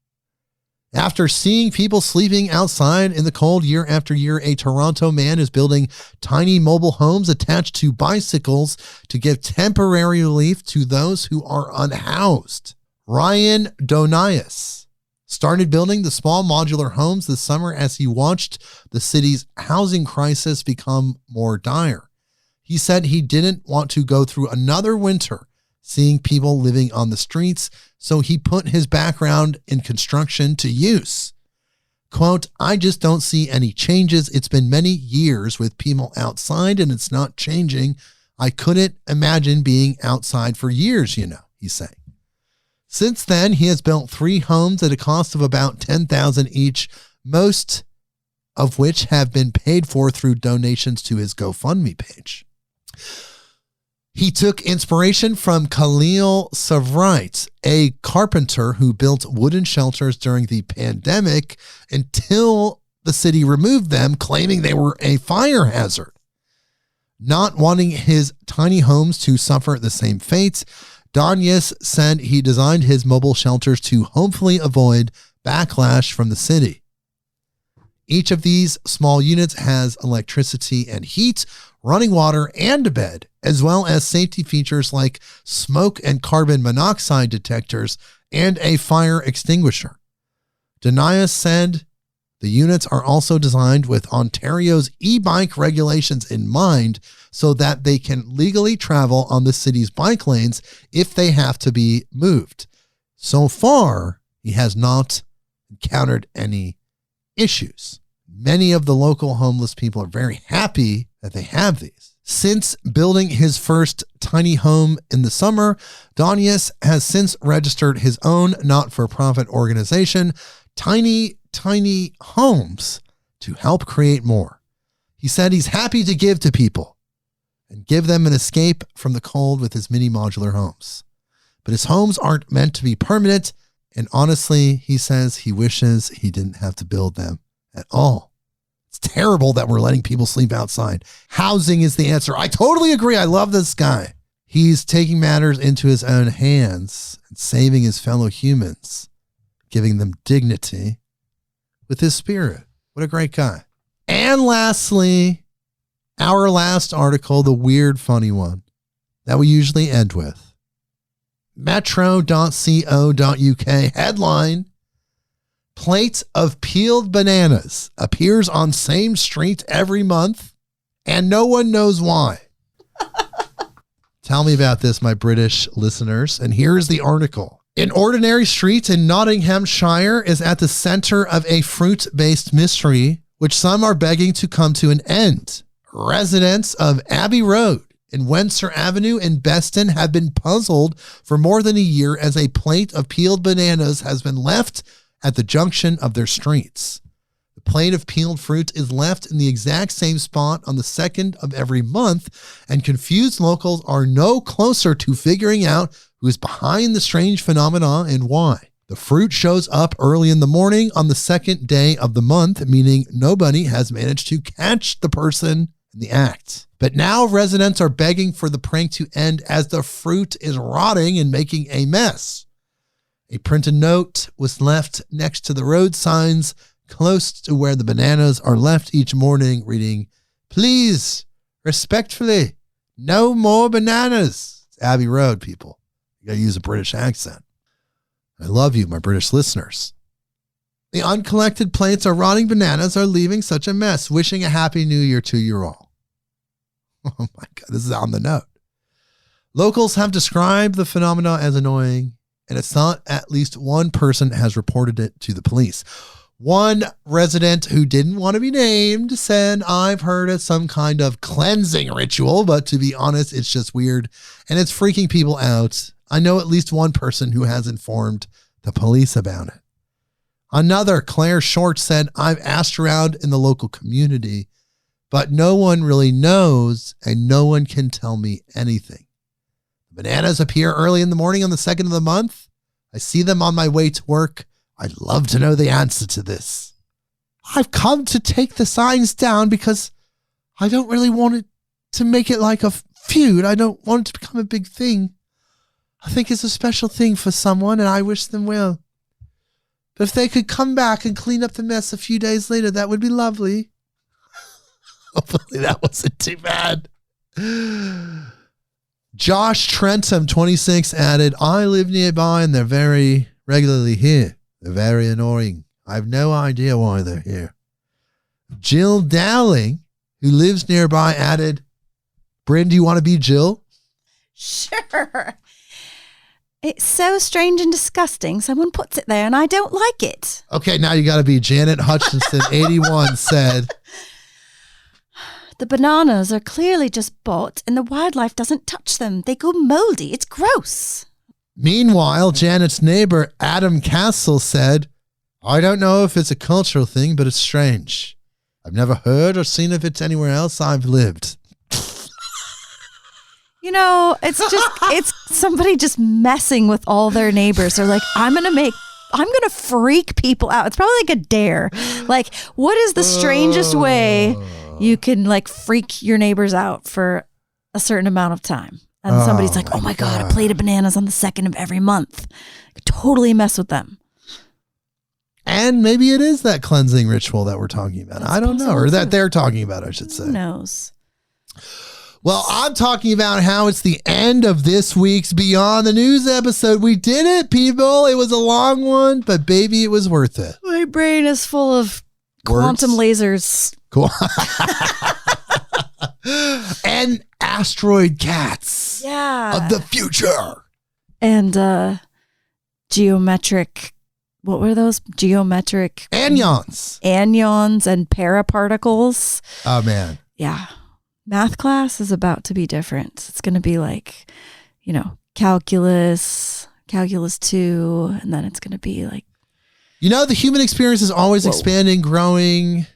After seeing people sleeping outside in the cold year after year, a Toronto man is building tiny mobile homes attached to bicycles to give temporary relief to those who are unhoused. Ryan Donias started building the small modular homes this summer as he watched the city's housing crisis become more dire. He said he didn't want to go through another winter seeing people living on the streets, so he put his background in construction to use. Quote, I just don't see any changes. It's been many years with people outside and it's not changing. I couldn't imagine being outside for years, he's saying. Since then, he has built 3 homes at a cost of about $10,000 each, most of which have been paid for through donations to his GoFundMe page. He took inspiration from Khalil Savrait, a carpenter who built wooden shelters during the pandemic until the city removed them, claiming they were a fire hazard. Not wanting his tiny homes to suffer the same fate, Danyas said he designed his mobile shelters to hopefully avoid backlash from the city. Each of these small units has electricity and heat, running water, and a bed, as well as safety features like smoke and carbon monoxide detectors and a fire extinguisher. Danyas said the units are also designed with Ontario's e-bike regulations in mind so that they can legally travel on the city's bike lanes if they have to be moved. So far, he has not encountered any issues. Many of the local homeless people are very happy that they have these. Since building his first tiny home in the summer, Danyas has since registered his own not-for-profit organization, Tiny Homes, to help create more. He said he's happy to give to people and give them an escape from the cold with his mini modular homes. But his homes aren't meant to be permanent, and honestly, he says he wishes he didn't have to build them at all. It's terrible that we're letting people sleep outside. Housing is the answer. I totally agree. I love this guy. He's taking matters into his own hands and saving his fellow humans, giving them dignity with his spirit. What a great guy. And lastly, our last article, the weird, funny one that we usually end with. Metro.co.uk headline, plate of peeled bananas appears on same street every month and no one knows why. Tell me about this, my British listeners. And here's the article. An ordinary street in Nottinghamshire is at the center of a fruit-based mystery, which some are begging to come to an end. Residents of Abbey Road and Windsor Avenue in Beston have been puzzled for more than a year as a plate of peeled bananas has been left at the junction of their streets. The plate of peeled fruit is left in the exact same spot on the 2nd of every month, and confused locals are no closer to figuring out who is behind the strange phenomena and why. The fruit shows up early in the morning on the 2nd day of the month, meaning nobody has managed to catch the person in the act. But now residents are begging for the prank to end as the fruit is rotting and making a mess. A printed note was left next to the road signs close to where the bananas are left each morning, reading, "Please, respectfully, no more bananas." It's Abbey Road, people. You gotta use a British accent. I love you, my British listeners. The uncollected plates of rotting bananas are leaving such a mess. Wishing a happy new year to you all. Oh my God, this is on the note. Locals have described the phenomena as annoying, and it's not at least one person has reported it to the police. One resident who didn't want to be named said, "I've heard it's some kind of cleansing ritual, but to be honest, it's just weird and it's freaking people out. I know at least one person who has informed the police about it." Another, Claire Short, said, "I've asked around in the local community, but no one really knows and no one can tell me anything. Bananas appear early in the morning on the 2nd of the month. I see them on my way to work. I'd love to know the answer to this. I've come to take the signs down because I don't really want it to make it like a feud. I don't want it to become a big thing. I think it's a special thing for someone and I wish them well. But if they could come back and clean up the mess a few days later, that would be lovely." Hopefully that wasn't too bad. Josh Trentham, 26, added, "I live nearby and they're very regularly here. They're very annoying. I have no idea why they're here." Jill Dowling, who lives nearby, added, "Brynn, do you want to be Jill?" Sure. It's so strange and disgusting. Someone puts it there and I don't like it. Okay, now you got to be Janet Hutchinson, 81, said, the bananas are clearly just bought and the wildlife doesn't touch them. They go moldy. It's gross. Meanwhile, Janet's neighbor, Adam Castle, said, I don't know if it's a cultural thing, but it's strange. I've never heard or seen of it anywhere else I've lived. You know, it's somebody just messing with all their neighbors. They're like, I'm going to freak people out. It's probably like a dare. Like, what is the strangest way you can like freak your neighbors out for a certain amount of time? And somebody's like, oh my God, a plate of bananas on the 2nd of every month. Totally mess with them. And maybe it is that cleansing ritual that we're talking about. I don't know. Or that they're talking about, I should say. Who knows? Well, I'm talking about how it's the end of this week's Beyond the News episode. We did it, people. It was a long one, but baby, it was worth it. My brain is full of quantum lasers. Cool. And asteroid cats. Yeah. Of the future. And geometric, what were those? Geometric. Anyons. Anyons and paraparticles. Oh, man. Yeah. Math class is about to be different. It's going to be like, calculus 2, and then it's going to be like. The human experience is always expanding, growing,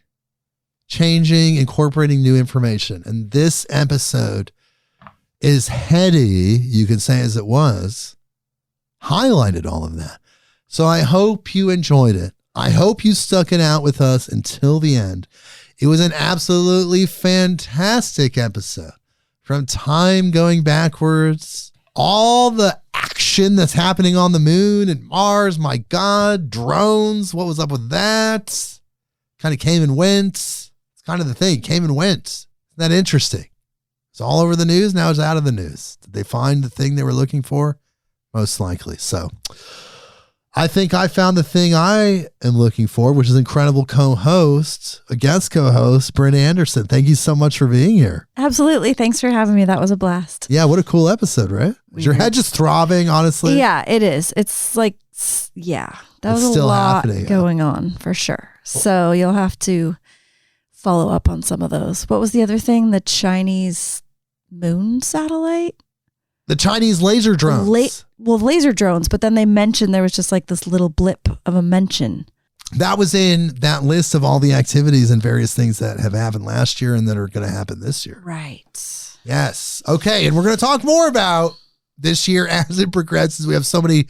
changing, incorporating new information. And this episode is heady, you can say as it was, highlighted all of that. So I hope you enjoyed it. I hope you stuck it out with us until the end. It was an absolutely fantastic episode. From time going backwards, all the action that's happening on the moon and Mars, my God, drones, what was up with that? Kind of came and went. It's kind of the thing, came and went. Isn't that interesting? It's all over the news, now it's out of the news. Did they find the thing they were looking for? Most likely. So I think I found the thing I am looking for, which is incredible a guest co-host, Brynn Anderson. Thank you so much for being here. Absolutely. Thanks for having me. That was a blast. Yeah, what a cool episode, right? Is your head just throbbing, honestly? Yeah, it is. It's like, that was a lot going on for sure. So you'll have to follow up on some of those. What was the other thing? The Chinese moon satellite? The Chinese laser drones. Laser drones, but then they mentioned there was just like this little blip of a mention. That was in that list of all the activities and various things that have happened last year and that are going to happen this year. Right. Yes. Okay. And we're going to talk more about this year as it progresses. We have so many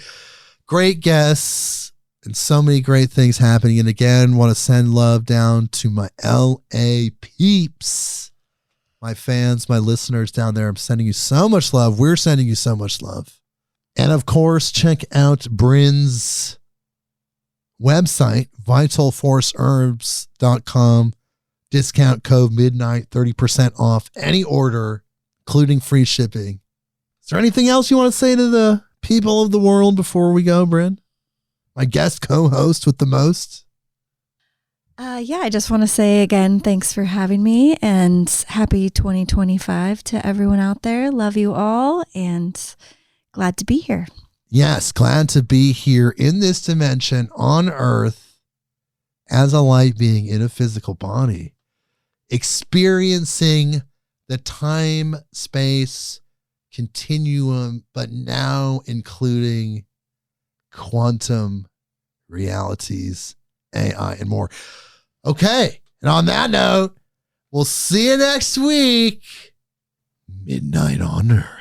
great guests and so many great things happening. And again, want to send love down to my LA peeps. My fans, my listeners down there, I'm sending you so much love. We're sending you so much love. And of course, check out Brynn's website, vitalforceherbs.com. Discount code midnight, 30% off any order, including free shipping. Is there anything else you want to say to the people of the world before we go, Brynn? My guest co-host with the most. I just want to say again, thanks for having me and happy 2025 to everyone out there. Love you all and glad to be here. Yes, glad to be here in this dimension on Earth as a light being in a physical body, experiencing the time-space continuum, but now including quantum realities, AI, and more. Okay. And on that note, we'll see you next week. Midnight on Earth.